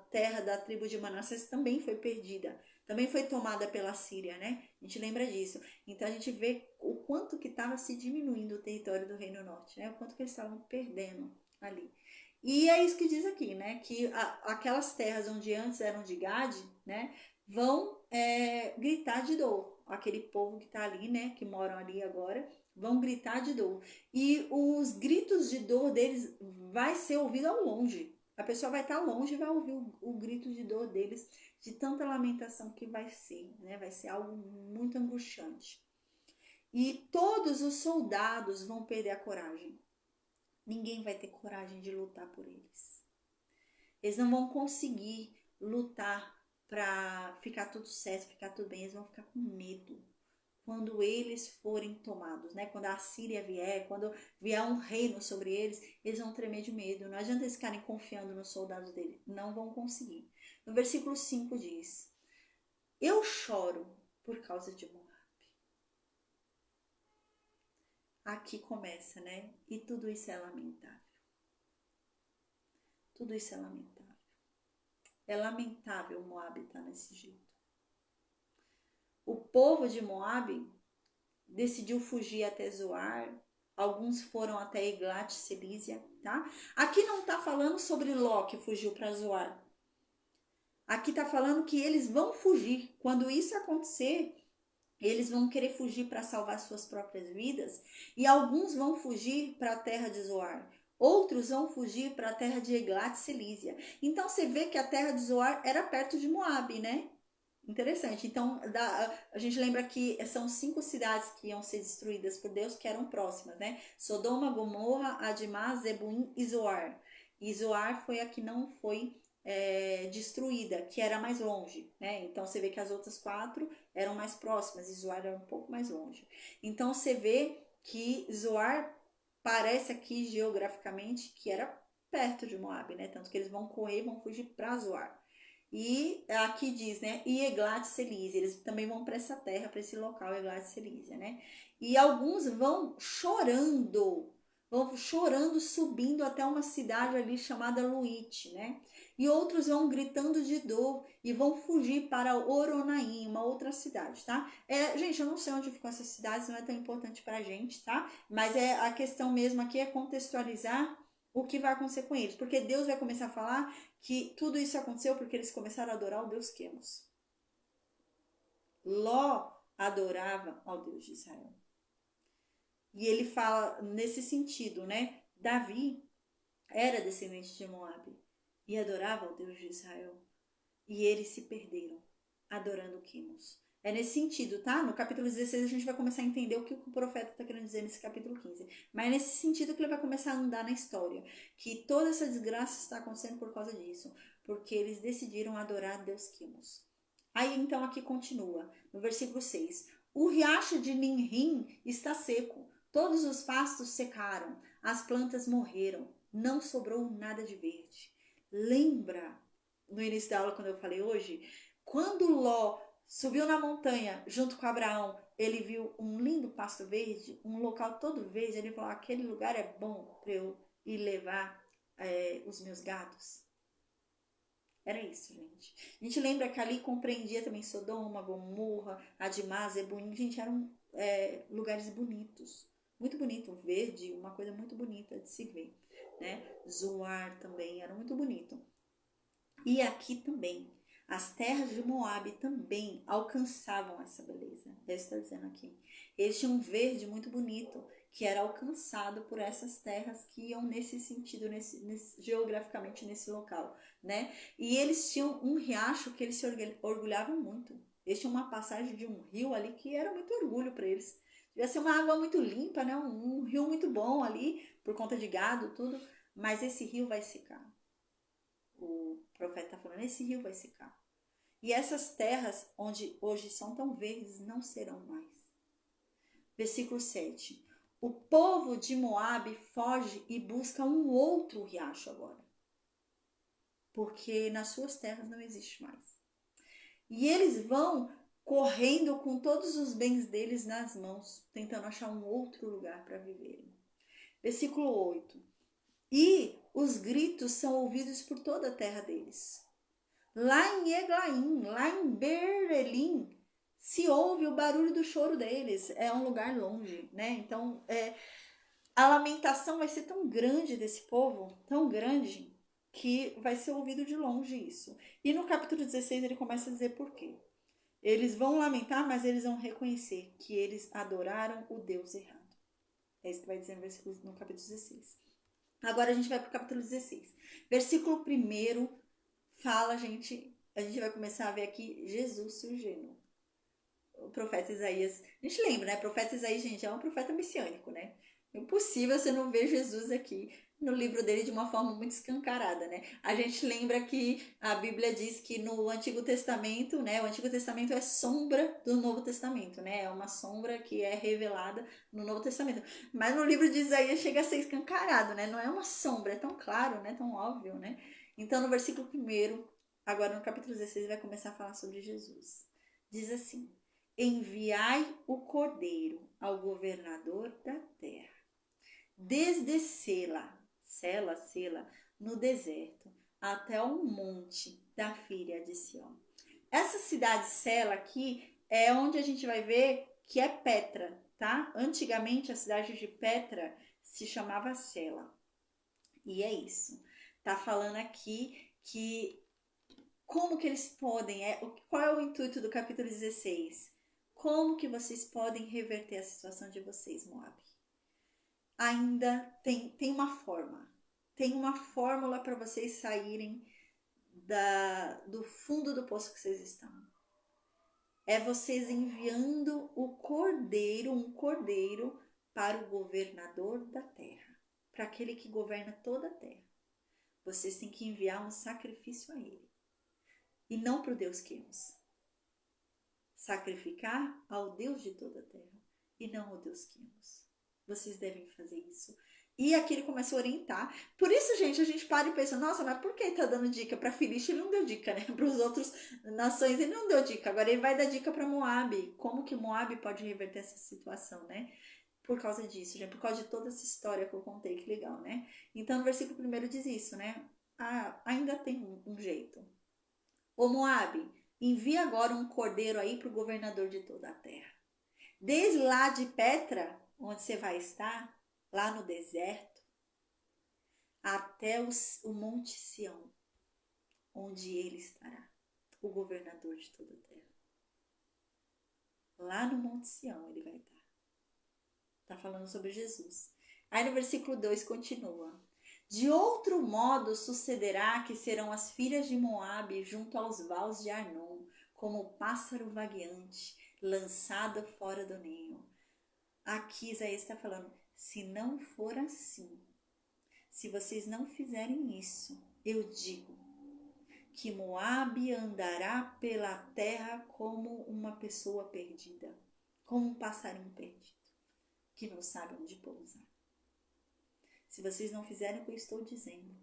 terra da tribo de Manassés também foi perdida, também foi tomada pela Síria, né? A gente lembra disso. Então a gente vê o quanto que estava se diminuindo o território do Reino Norte, né? O quanto que eles estavam perdendo ali. E é isso que diz aqui, né? Que aquelas terras onde antes eram de Gade, né? Vão gritar de dor. Aquele povo que está ali, né? Que moram ali agora, vão gritar de dor. E os gritos de dor deles vai ser ouvido ao longe. A pessoa vai estar longe e vai ouvir o grito de dor deles, de tanta lamentação que vai ser, né? Vai ser algo muito angustiante. E todos os soldados vão perder a coragem. Ninguém vai ter coragem de lutar por eles. Eles não vão conseguir lutar para ficar tudo certo, ficar tudo bem. Eles vão ficar com medo quando eles forem tomados, né? Quando a Síria vier, quando vier um reino sobre eles, eles vão tremer de medo. Não adianta eles ficarem confiando nos soldados dele. Não vão conseguir. No versículo 5 diz: eu choro por causa de Moab. Aqui começa, né? E tudo isso é lamentável. Tudo isso é lamentável. É lamentável Moab estar nesse jeito. O povo de Moab decidiu fugir até Zoar. Alguns foram até Eglat Selícia, tá? Aqui não tá falando sobre Ló que fugiu para Zoar. Aqui tá falando que eles vão fugir. Quando isso acontecer, eles vão querer fugir para salvar suas próprias vidas. E alguns vão fugir para a terra de Zoar. Outros vão fugir para a terra de Eglat Selícia. Então você vê que a terra de Zoar era perto de Moab, né? Interessante. Então, a gente lembra que são 5 cidades que iam ser destruídas por Deus, que eram próximas, né? Sodoma, Gomorra, Admá, Zeboim e Zoar. E Zoar foi a que não foi destruída, que era mais longe, né? Então, você vê que as outras 4 eram mais próximas e Zoar era um pouco mais longe. Então, você vê que Zoar parece aqui geograficamente que era perto de Moab, né? Tanto que eles vão correr, vão fugir para Zoar. E aqui diz, né? E Eglat Selícia, eles também vão para essa terra, para esse local, Eglat Selícia, né? E alguns vão chorando, subindo até uma cidade ali chamada Luite, né? E outros vão gritando de dor e vão fugir para Oronaim, uma outra cidade, tá? Gente, eu não sei onde ficam essas cidades, não é tão importante pra gente, tá? Mas a questão mesmo aqui é contextualizar o que vai acontecer com eles, porque Deus vai começar a falar que tudo isso aconteceu porque eles começaram a adorar o Deus Quemos. Ló adorava ao Deus de Israel. E ele fala nesse sentido, né? Davi era descendente de Moabe e adorava ao Deus de Israel. E eles se perderam adorando Quemos. É nesse sentido, tá? No capítulo 16 a gente vai começar a entender o que o profeta está querendo dizer nesse capítulo 15. Mas é nesse sentido que ele vai começar a andar na história. Que toda essa desgraça está acontecendo por causa disso. Porque eles decidiram adorar Deus Quemos. Aí então aqui continua, no versículo 6. O riacho de Ninrim está seco. Todos os pastos secaram. As plantas morreram. Não sobrou nada de verde. Lembra, no início da aula, quando eu falei hoje, quando Ló subiu na montanha junto com Abraão, ele viu um lindo pasto verde, um local todo verde. Ele falou: aquele lugar é bom para eu ir levar os meus gados. Era isso, gente. A gente lembra que ali compreendia também Sodoma, Gomorra, Admá, Zeboim. Gente, eram lugares bonitos. Muito bonito, verde, uma coisa muito bonita de se ver, né? Zoar também era muito bonito. E aqui também, as terras de Moabe também alcançavam essa beleza. Deus está dizendo aqui. Eles tinham um verde muito bonito, que era alcançado por essas terras que iam nesse sentido, geograficamente nesse local, né? E eles tinham um riacho que eles se orgulhavam muito. Eles tinham uma passagem de um rio ali que era muito orgulho para eles. Devia ser uma água muito limpa, né? Um rio muito bom ali, por conta de gado, tudo. Mas esse rio vai secar. O profeta está falando, esse rio vai secar. E essas terras, onde hoje são tão verdes, não serão mais. Versículo 7. O povo de Moabe foge e busca um outro riacho agora. Porque nas suas terras não existe mais. E eles vão correndo com todos os bens deles nas mãos, tentando achar um outro lugar para viverem. Versículo 8. E os gritos são ouvidos por toda a terra deles. Lá em Eglaim, lá em Berelim, se ouve o barulho do choro deles. É um lugar longe, né? Então, a lamentação vai ser tão grande desse povo, tão grande, que vai ser ouvido de longe isso. E no capítulo 16 ele começa a dizer por quê. Eles vão lamentar, mas eles vão reconhecer que eles adoraram o Deus errado. É isso que vai dizer no capítulo 16. Agora a gente vai para o capítulo 16. Versículo 1 fala, a gente vai começar a ver aqui Jesus surgindo. O profeta Isaías, a gente lembra, né? O profeta Isaías, gente, é um profeta messiânico, né? É impossível você não ver Jesus aqui no livro dele de uma forma muito escancarada, né? A gente lembra que a Bíblia diz que no Antigo Testamento, né? O Antigo Testamento é sombra do Novo Testamento, né? É uma sombra que é revelada no Novo Testamento. Mas no livro de Isaías chega a ser escancarado, né? Não é uma sombra, é tão claro, né? Tão óbvio, né? Então no versículo 1, agora no capítulo 16, vai começar a falar sobre Jesus. Diz assim: enviai o cordeiro ao governador da terra, desde Sela, no deserto, até o monte da filha de Sião. Essa cidade Sela aqui é onde a gente vai ver que é Petra, tá? Antigamente a cidade de Petra se chamava Sela. E é isso. Tá falando aqui que como que eles podem, qual é o intuito do capítulo 16? Como que vocês podem reverter a situação de vocês, Moab? Ainda tem uma forma. Tem uma fórmula para vocês saírem do fundo do poço que vocês estão. É vocês enviando um cordeiro para o governador da terra, para aquele que governa toda a terra. Vocês têm que enviar um sacrifício a ele. E não para o Deus Quemos. Sacrificar ao Deus de toda a terra e não ao Deus Quemos. Vocês devem fazer isso. E aqui ele começa a orientar. Por isso, gente, a gente para e pensa, nossa, mas por que ele tá dando dica para Filiste? Ele não deu dica, né? Para os outros nações ele não deu dica. Agora ele vai dar dica para Moab. Como que Moab pode reverter essa situação, né? Por causa disso, gente, por causa de toda essa história que eu contei, que legal, né? Então, no versículo 1 diz isso, né? Ainda tem um jeito. Ô Moab, envia agora um cordeiro aí para o governador de toda a terra. Desde lá de Petra, onde você vai estar, lá no deserto, até o Monte Sião, onde ele estará, o governador de toda a terra. Lá no Monte Sião ele vai estar. Está falando sobre Jesus. Aí no versículo 2 continua. De outro modo sucederá que serão as filhas de Moabe junto aos vales de Arnon, como o pássaro vagueante, lançado fora do ninho. Aqui Isaías está falando, se não for assim, se vocês não fizerem isso, eu digo que Moabe andará pela terra como uma pessoa perdida, como um passarinho perdido, que não sabe onde pousar. Se vocês não fizerem o que eu estou dizendo,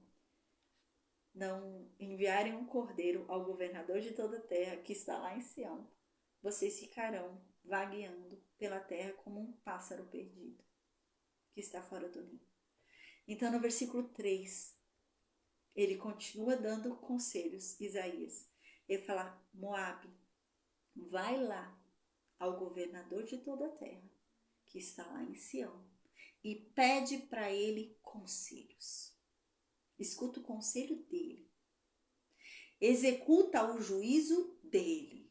não enviarem um cordeiro ao governador de toda a terra que está lá em Sião, vocês ficarão vagueando pela terra como um pássaro perdido que está fora do ninho. Então, no versículo 3, ele continua dando conselhos, Isaías. Ele fala, Moabe, vai lá ao governador de toda a terra que está lá em Sião e pede para ele conselhos. Escuta o conselho dele. Executa o juízo dele.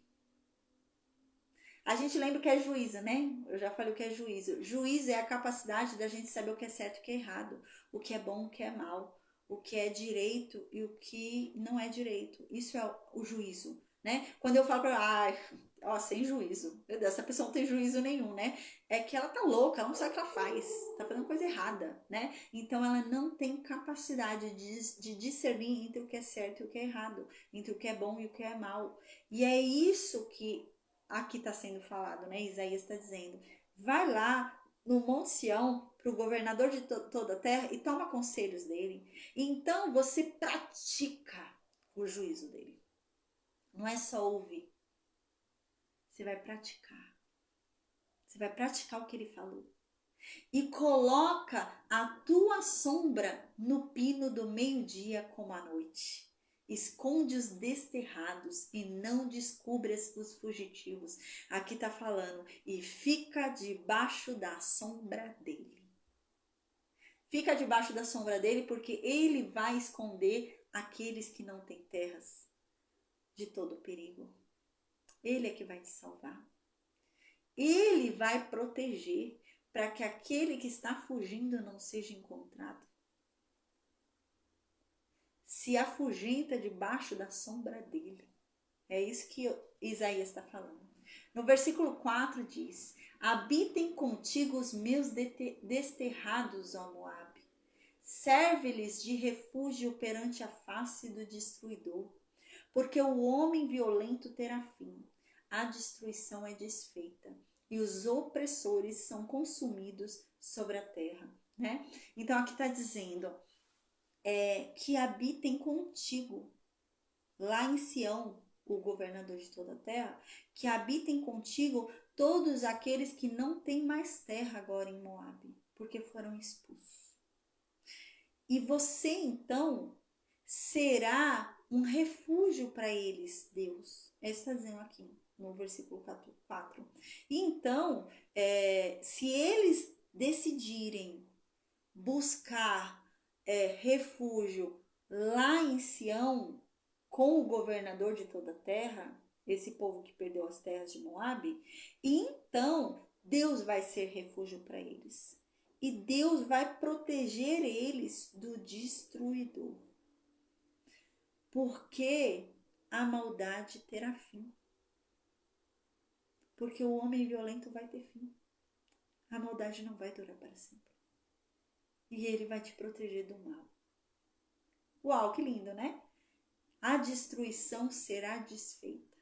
A gente lembra que é juízo, né? Eu já falei o que é juízo. Juízo é a capacidade da gente saber o que é certo e o que é errado, o que é bom e o que é mal, o que é direito e o que não é direito. Isso é o juízo, né? Quando eu falo para sem juízo. Meu Deus, essa pessoa não tem juízo nenhum, né? É que ela tá louca, ela não sabe o que ela faz, tá fazendo coisa errada, né? Então ela não tem capacidade de discernir entre o que é certo e o que é errado, entre o que é bom e o que é mal. E é isso que aqui está sendo falado, né? Isaías está dizendo, vai lá no Monte Sião para o governador de toda a terra e toma conselhos dele. Então você pratica o juízo dele. Não é só ouvir. Você vai praticar. Você vai praticar o que ele falou. E coloca a tua sombra no pino do meio-dia como à noite. Esconde os desterrados e não descubras os fugitivos. Aqui está falando, e fica debaixo da sombra dele. Fica debaixo da sombra dele porque ele vai esconder aqueles que não têm terras de todo perigo. Ele é que vai te salvar. Ele vai proteger para que aquele que está fugindo não seja encontrado. se afugenta debaixo da sombra dele. É isso que Isaías está falando. No versículo 4 diz: habitem contigo os meus desterrados, ó Moabe. Serve-lhes de refúgio perante a face do destruidor. Porque o homem violento terá fim, a destruição é desfeita, e os opressores são consumidos sobre a terra. Né? Então aqui está dizendo que habitem contigo, lá em Sião, o governador de toda a terra, que habitem contigo todos aqueles que não têm mais terra agora em Moabe, porque foram expulsos. E você então será um refúgio para eles, Deus. É isso que está dizendo aqui no versículo 4. E então, se eles decidirem buscar refúgio lá em Sião, com o governador de toda a terra, esse povo que perdeu as terras de Moabe, e então Deus vai ser refúgio para eles. E Deus vai proteger eles do destruidor. Porque a maldade terá fim. Porque o homem violento vai ter fim. A maldade não vai durar para sempre. E ele vai te proteger do mal. Uau, que lindo, né? A destruição será desfeita.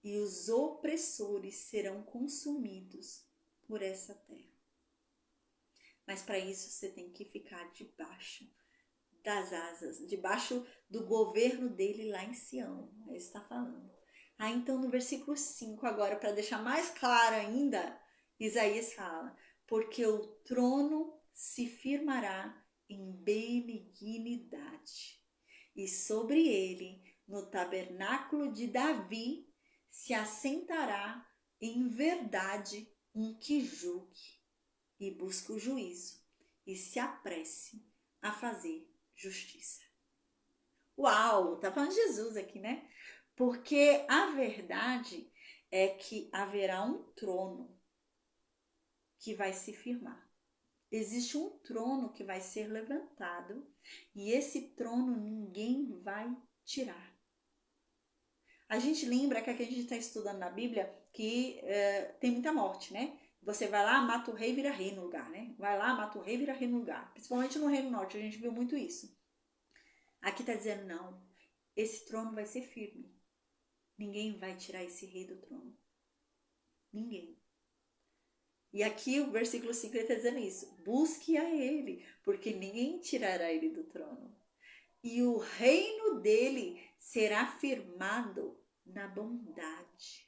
E os opressores serão consumidos por essa terra. Mas para isso você tem que ficar debaixo das asas, debaixo do governo dele lá em Sião. Ele está falando. Então no versículo 5 agora, para deixar mais claro ainda, Isaías fala: porque o trono se firmará em benignidade, e sobre ele, no tabernáculo de Davi, se assentará em verdade um que julgue e busque o juízo e se apresse a fazer justiça. Uau, tá falando de Jesus aqui, né? Porque a verdade é que haverá um trono que vai se firmar. Existe um trono que vai ser levantado e esse trono ninguém vai tirar. A gente lembra que aqui a gente está estudando na Bíblia que tem muita morte, né? Você vai lá, mata o rei e vira rei no lugar, né? Vai lá, mata o rei e vira rei no lugar. Principalmente no Reino Norte, a gente viu muito isso. Aqui está dizendo, não, esse trono vai ser firme. Ninguém vai tirar esse rei do trono. Ninguém. E aqui o versículo 5 está dizendo isso. Busque a ele, porque ninguém tirará ele do trono. E o reino dele será firmado na bondade.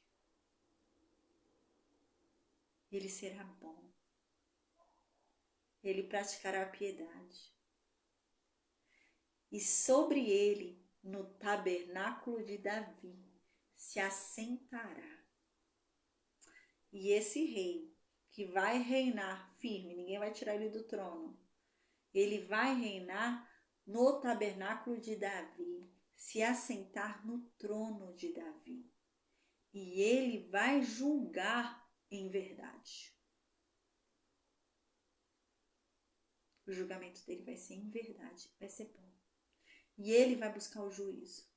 Ele será bom. Ele praticará a piedade. E sobre ele, no tabernáculo de Davi, se assentará. E esse rei, que vai reinar firme, ninguém vai tirar ele do trono, ele vai reinar no tabernáculo de Davi, se assentar no trono de Davi. E ele vai julgar em verdade. O julgamento dele vai ser em verdade, vai ser bom. E ele vai buscar o juízo.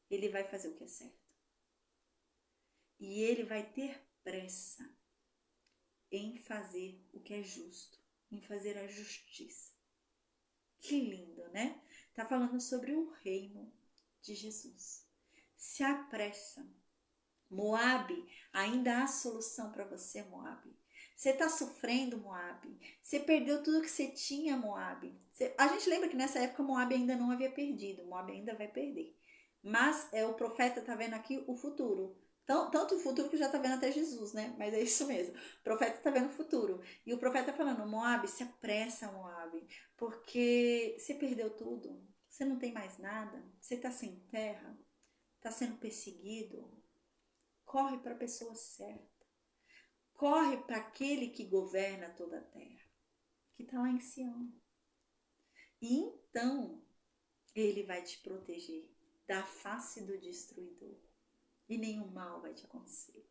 Ele vai fazer o que é certo. E ele vai ter pressa em fazer o que é justo, em fazer a justiça. Que lindo, né? Tá falando sobre o reino de Jesus. Se apressa. Moabe, ainda há solução para você, Moabe. Você está sofrendo, Moabe. Você perdeu tudo que você tinha, Moabe. A gente lembra que nessa época Moabe ainda não havia perdido. Moabe ainda vai perder. Mas o profeta está vendo aqui o futuro. Tanto o futuro que já está vendo até Jesus, né? Mas é isso mesmo. O profeta está vendo o futuro. E o profeta está falando, Moabe, se apressa, Moabe. Porque você perdeu tudo. Você não tem mais nada. Você está sem terra. Está sendo perseguido. Corre para a pessoa certa. Corre para aquele que governa toda a terra, que está lá em Sião. E então, ele vai te proteger da face do destruidor. E nenhum mal vai te acontecer.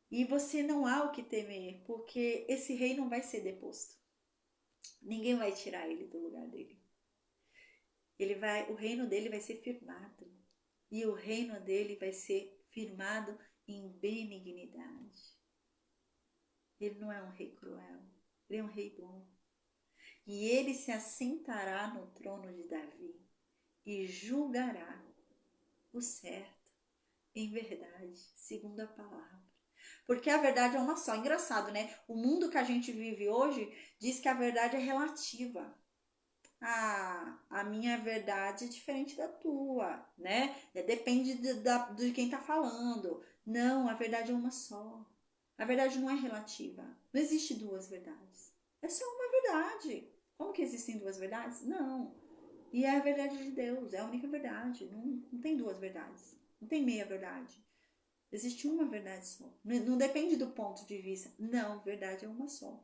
E você não há o que temer, porque esse rei não vai ser deposto. Ninguém vai tirar ele do lugar dele. O reino dele vai ser firmado. E o reino dele vai ser firmado em benignidade. Ele não é um rei cruel, ele é um rei bom. E ele se assentará no trono de Davi e julgará o certo em verdade, segundo a palavra. Porque a verdade é uma só. Engraçado, né? O mundo que a gente vive hoje diz que a verdade é relativa. A minha verdade é diferente da tua, né? Depende de quem tá falando. Não, a verdade é uma só. A verdade não é relativa. Não existe duas verdades. É só uma verdade. Como que existem duas verdades? Não. E é a verdade de Deus, é a única verdade. Não tem duas verdades. Não tem meia verdade. Existe uma verdade só. Não depende do ponto de vista. Não, verdade é uma só.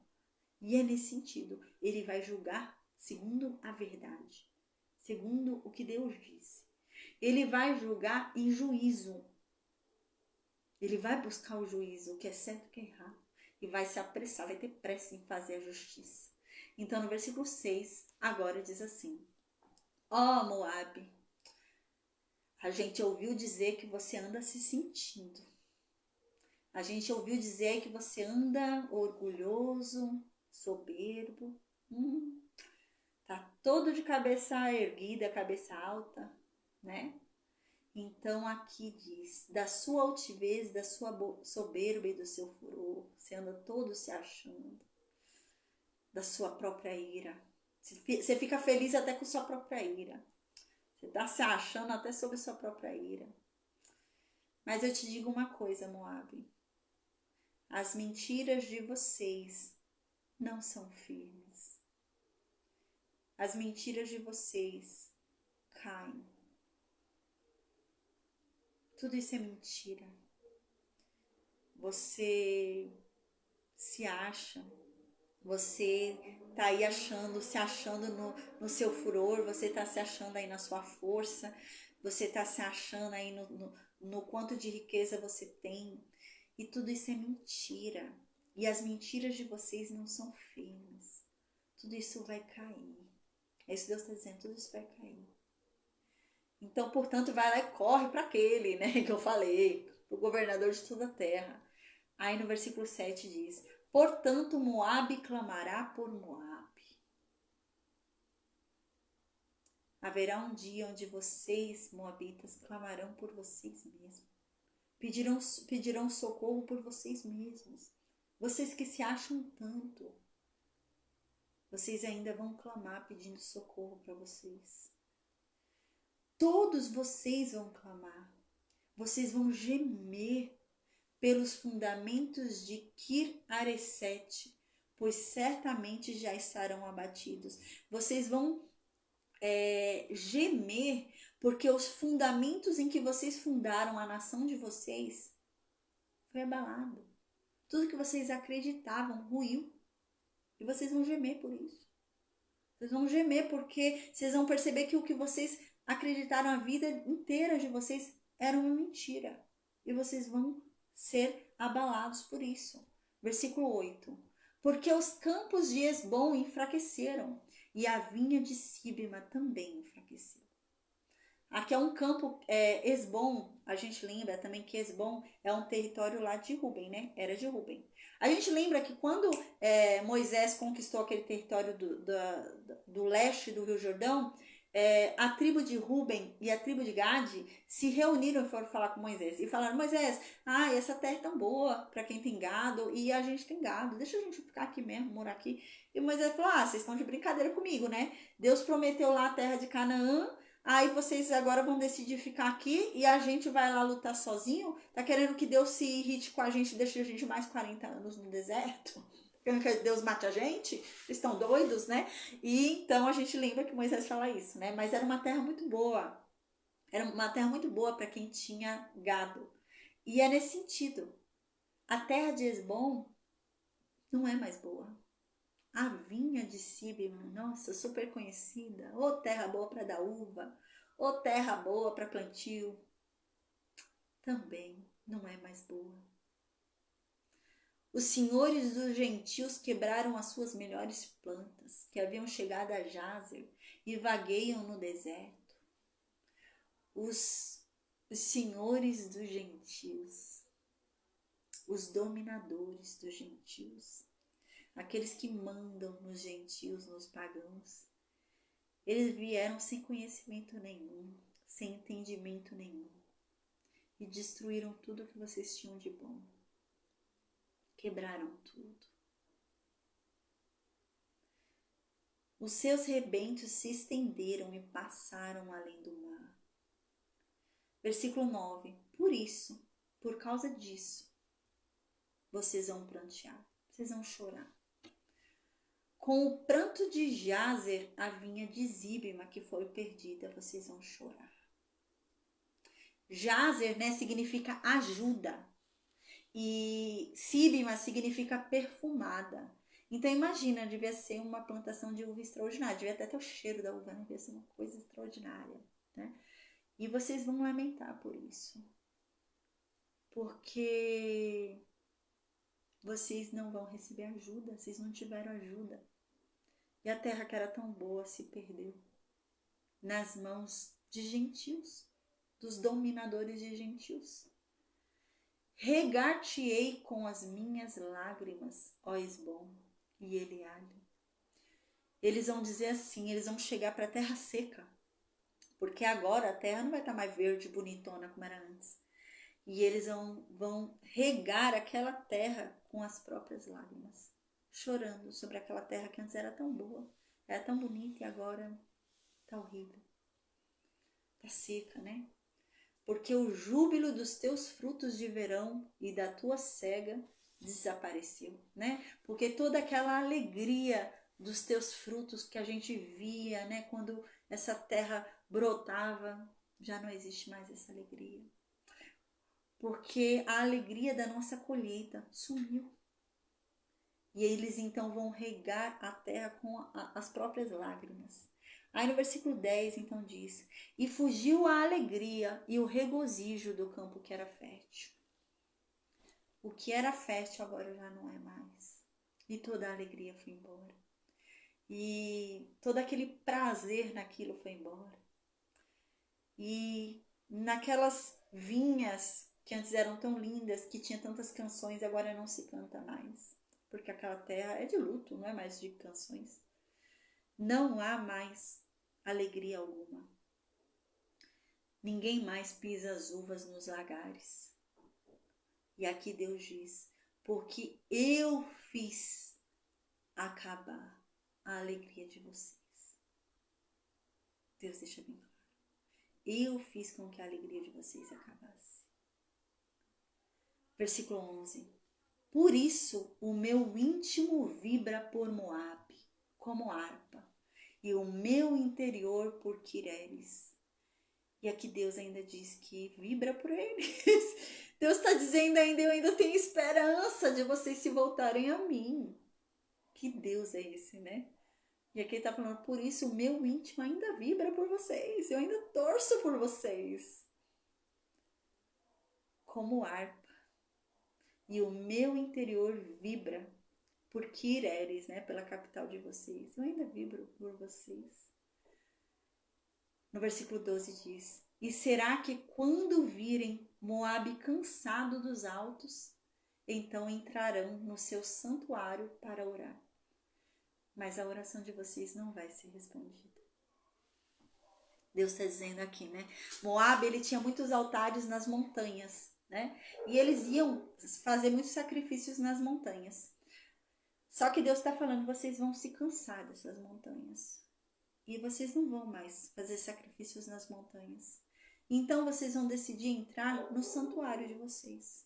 E é nesse sentido. Ele vai julgar segundo a verdade. Segundo o que Deus disse. Ele vai julgar em juízo. Ele vai buscar o juízo, o que é certo e o que é errado. E vai se apressar, vai ter pressa em fazer a justiça. Então, no versículo 6, agora diz assim: Ó Moabe, a gente ouviu dizer que você anda se sentindo. A gente ouviu dizer que você anda orgulhoso, soberbo. Tá todo de cabeça erguida, cabeça alta, né? Então aqui diz, da sua altivez, da sua soberba e do seu furor, você anda todo se achando, da sua própria ira. Você fica feliz até com sua própria ira. Você tá se achando até sobre sua própria ira. Mas eu te digo uma coisa, Moabe. As mentiras de vocês não são firmes. As mentiras de vocês caem. Tudo isso é mentira. Você se acha, você tá aí se achando no seu furor, você tá se achando aí na sua força, você tá se achando aí no quanto de riqueza você tem. E tudo isso é mentira. E as mentiras de vocês não são firmes. Tudo isso vai cair. É isso que Deus está dizendo, tudo isso vai cair. Então, portanto, vai lá e corre para aquele, né, que eu falei, o governador de toda a terra. Aí no versículo 7 diz: portanto, Moabe clamará por Moabe. Haverá um dia onde vocês, moabitas, clamarão por vocês mesmos. Pedirão socorro por vocês mesmos. Vocês que se acham tanto, vocês ainda vão clamar pedindo socorro para vocês. Todos vocês vão clamar. Vocês vão gemer pelos fundamentos de Kir Haresete, pois certamente já estarão abatidos. Vocês vão gemer porque os fundamentos em que vocês fundaram a nação de vocês foi abalado. Tudo que vocês acreditavam ruiu. E vocês vão gemer por isso. Vocês vão gemer porque vocês vão perceber que o que vocês acreditaram a vida inteira de vocês era uma mentira. E vocês vão ser abalados por isso. Versículo 8. Porque os campos de Esbom enfraqueceram e a vinha de Sibma também enfraqueceu. Aqui é um campo, Esbom, a gente lembra também que Esbom é um território lá de Ruben, né? Era de Ruben. A gente lembra que quando Moisés conquistou aquele território do leste do Rio Jordão, a tribo de Ruben e a tribo de Gade se reuniram e foram falar com Moisés. E falaram: Moisés, essa terra é tão boa para quem tem gado e a gente tem gado, deixa a gente ficar aqui mesmo, morar aqui. E Moisés falou: vocês estão de brincadeira comigo, né? Deus prometeu lá a terra de Canaã. Aí vocês agora vão decidir ficar aqui e a gente vai lá lutar sozinho? Tá querendo que Deus se irrite com a gente e deixe a gente mais 40 anos no deserto? Querendo que Deus mate a gente? Eles estão doidos, né? E então a gente lembra que Moisés fala isso, né? Mas era uma terra muito boa. Era uma terra muito boa para quem tinha gado. E é nesse sentido. A terra de Esbom não é mais boa. A vinha de Sibma, nossa, super conhecida. Ô terra boa para dar uva. Ô terra boa para plantio. Também não é mais boa. Os senhores dos gentios quebraram as suas melhores plantas, que haviam chegado a Jazer e vagueiam no deserto. Os senhores dos gentios, os dominadores dos gentios, aqueles que mandam nos gentios, nos pagãos, eles vieram sem conhecimento nenhum, sem entendimento nenhum, e destruíram tudo que vocês tinham de bom. Quebraram tudo. Os seus rebentos se estenderam e passaram além do mar. Versículo 9. Por isso, por causa disso, vocês vão prantear, vocês vão chorar. Com o pranto de Jazer, a vinha de Zibima que foi perdida, vocês vão chorar. Jazer, significa ajuda. E Sibima significa perfumada. Então imagina, devia ser uma plantação de uva extraordinária. Devia até ter o cheiro da uva, devia ser uma coisa extraordinária, né? E vocês vão lamentar por isso. Porque vocês não vão receber ajuda, vocês não tiveram ajuda. E a terra que era tão boa se perdeu nas mãos de gentios, dos dominadores de gentios. Regar-te-ei com as minhas lágrimas, ó Esbom e Eleale. Eles vão dizer assim, eles vão chegar para a terra seca, porque agora a terra não vai estar mais verde, bonitona como era antes. E eles vão regar aquela terra com as próprias lágrimas, chorando sobre aquela terra que antes era tão boa, era tão bonita e agora está horrível, está seca, né? Porque o júbilo dos teus frutos de verão e da tua cega desapareceu, né? Porque toda aquela alegria dos teus frutos que a gente via, né? Quando essa terra brotava, já não existe mais essa alegria. Porque a alegria da nossa colheita sumiu. E eles então vão regar a terra com as próprias lágrimas. Aí no versículo 10 então diz: e fugiu a alegria e o regozijo do campo que era fértil. O que era fértil agora já não é mais. E toda a alegria foi embora. E todo aquele prazer naquilo foi embora. E naquelas vinhas que antes eram tão lindas, que tinha tantas canções, agora não se canta mais. Porque aquela terra é de luto, não é mais de canções. Não há mais alegria alguma. Ninguém mais pisa as uvas nos lagares. E aqui Deus diz: porque eu fiz acabar a alegria de vocês. Deus deixa bem claro. Eu fiz com que a alegria de vocês acabasse. Versículo 11. Por isso o meu íntimo vibra por Moabe, como harpa, e o meu interior por Quireres. E aqui Deus ainda diz que vibra por eles. Deus está dizendo ainda, eu ainda tenho esperança de vocês se voltarem a mim. Que Deus é esse, né? E aqui ele está falando, por isso o meu íntimo ainda vibra por vocês. Eu ainda torço por vocês. Como harpa. E o meu interior vibra por Quireres, né? Pela capital de vocês. Eu ainda vibro por vocês. No versículo 12 diz: e será que quando virem Moabe cansado dos altos, então entrarão no seu santuário para orar. Mas a oração de vocês não vai ser respondida. Deus está dizendo aqui, né? Moabe, ele tinha muitos altares nas montanhas, né? E eles iam fazer muitos sacrifícios nas montanhas. Só que Deus está falando, vocês vão se cansar dessas montanhas. E vocês não vão mais fazer sacrifícios nas montanhas. Então vocês vão decidir entrar no santuário de vocês.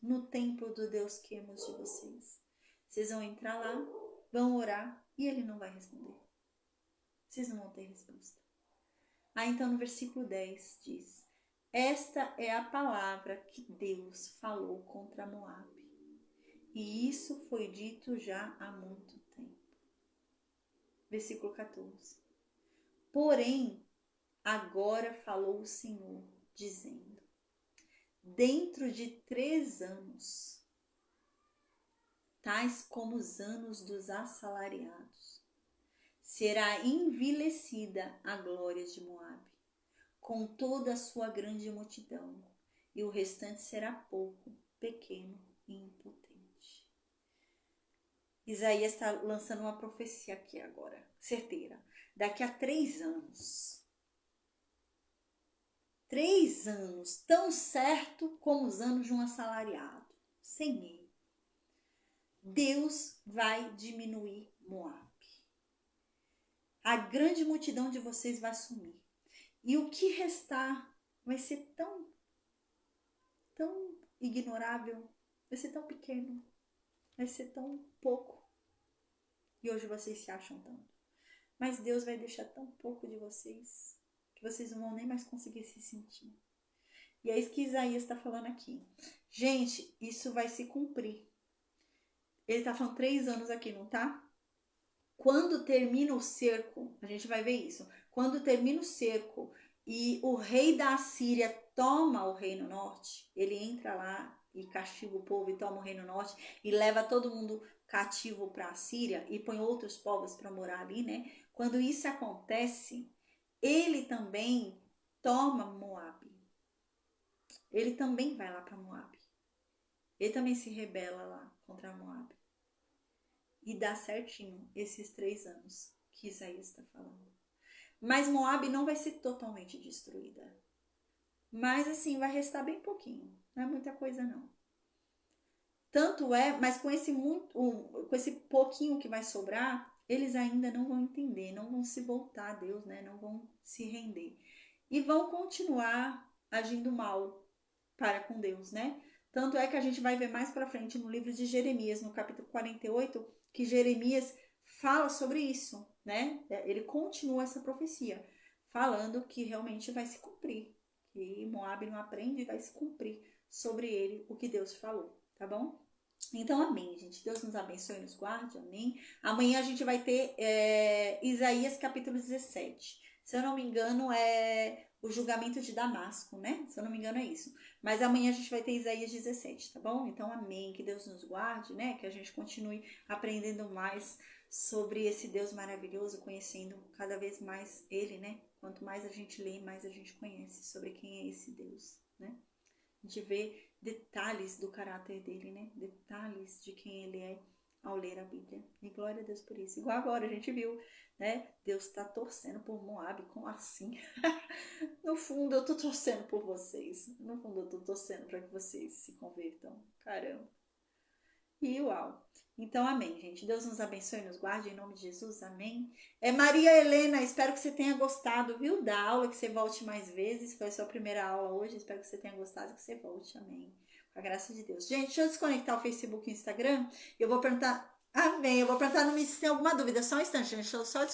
No templo do Deus Quemos de vocês. Vocês vão entrar lá, vão orar e ele não vai responder. Vocês não vão ter resposta. Então no versículo 10 diz: esta é a palavra que Deus falou contra Moabe. E isso foi dito já há muito tempo. Versículo 14. Porém, agora falou o Senhor, dizendo: dentro de 3 anos tais como os anos dos assalariados. Será envilecida a glória de Moabe, com toda a sua grande multidão, e o restante será pouco, pequeno e impotente. Isaías está lançando uma profecia aqui agora, certeira. Daqui a 3 anos, 3 anos, tão certo como os anos de um assalariado, sem ele, Deus vai diminuir Moabe. A grande multidão de vocês vai sumir. E o que restar vai ser tão ignorável, vai ser tão pequeno, vai ser tão pouco. E hoje vocês se acham tanto. Mas Deus vai deixar tão pouco de vocês que vocês não vão nem mais conseguir se sentir. E é isso que Isaías está falando aqui. Gente, isso vai se cumprir. Ele está falando 3 anos aqui, não tá? Quando termina o cerco, a gente vai ver isso. Quando termina o cerco e o rei da Assíria toma o reino norte, ele entra lá e castiga o povo e toma o reino norte e leva todo mundo cativo para a Síria e põe outros povos para morar ali, né? Quando isso acontece, ele também toma Moabe. Ele também vai lá para Moabe. Ele também se rebela lá contra Moabe. E dá certinho esses 3 anos que Isaías está falando. Mas Moabe não vai ser totalmente destruída. Mas assim, vai restar bem pouquinho. Não é muita coisa não. Tanto é, mas com esse pouquinho que vai sobrar, eles ainda não vão entender, não vão se voltar a Deus, né? Não vão se render. E vão continuar agindo mal para com Deus, né? Tanto é que a gente vai ver mais para frente no livro de Jeremias, no capítulo 48, que Jeremias fala sobre isso, né? Ele continua essa profecia, falando que realmente vai se cumprir, que Moabe não aprende e vai se cumprir sobre ele o que Deus falou, tá bom? Então, amém, gente. Deus nos abençoe e nos guarde, amém. Amanhã a gente vai ter Isaías capítulo 17. Se eu não me engano, é o julgamento de Damasco, né? Se eu não me engano, é isso. Mas amanhã a gente vai ter Isaías 17, tá bom? Então, amém. Que Deus nos guarde, né? Que a gente continue aprendendo mais sobre esse Deus maravilhoso, conhecendo cada vez mais Ele, né? Quanto mais a gente lê, mais a gente conhece sobre quem é esse Deus, né? A gente vê detalhes do caráter dele, né? Detalhes de quem ele é ao ler a Bíblia. E glória a Deus por isso. Igual agora a gente viu, né? Deus está torcendo por Moabe, como assim? No fundo eu tô torcendo por vocês. No fundo eu tô torcendo para que vocês se convertam. Caramba. E uau. Então, amém, gente. Deus nos abençoe e nos guarde, em nome de Jesus, amém. Maria Helena, espero que você tenha gostado, viu, da aula, que você volte mais vezes. Foi a sua primeira aula hoje, espero que você tenha gostado, que você volte, amém. Com a graça de Deus. Gente, deixa eu desconectar o Facebook e o Instagram. Eu vou perguntar, amém, eu vou perguntar no se tem alguma dúvida. Só um instante, gente, deixa eu só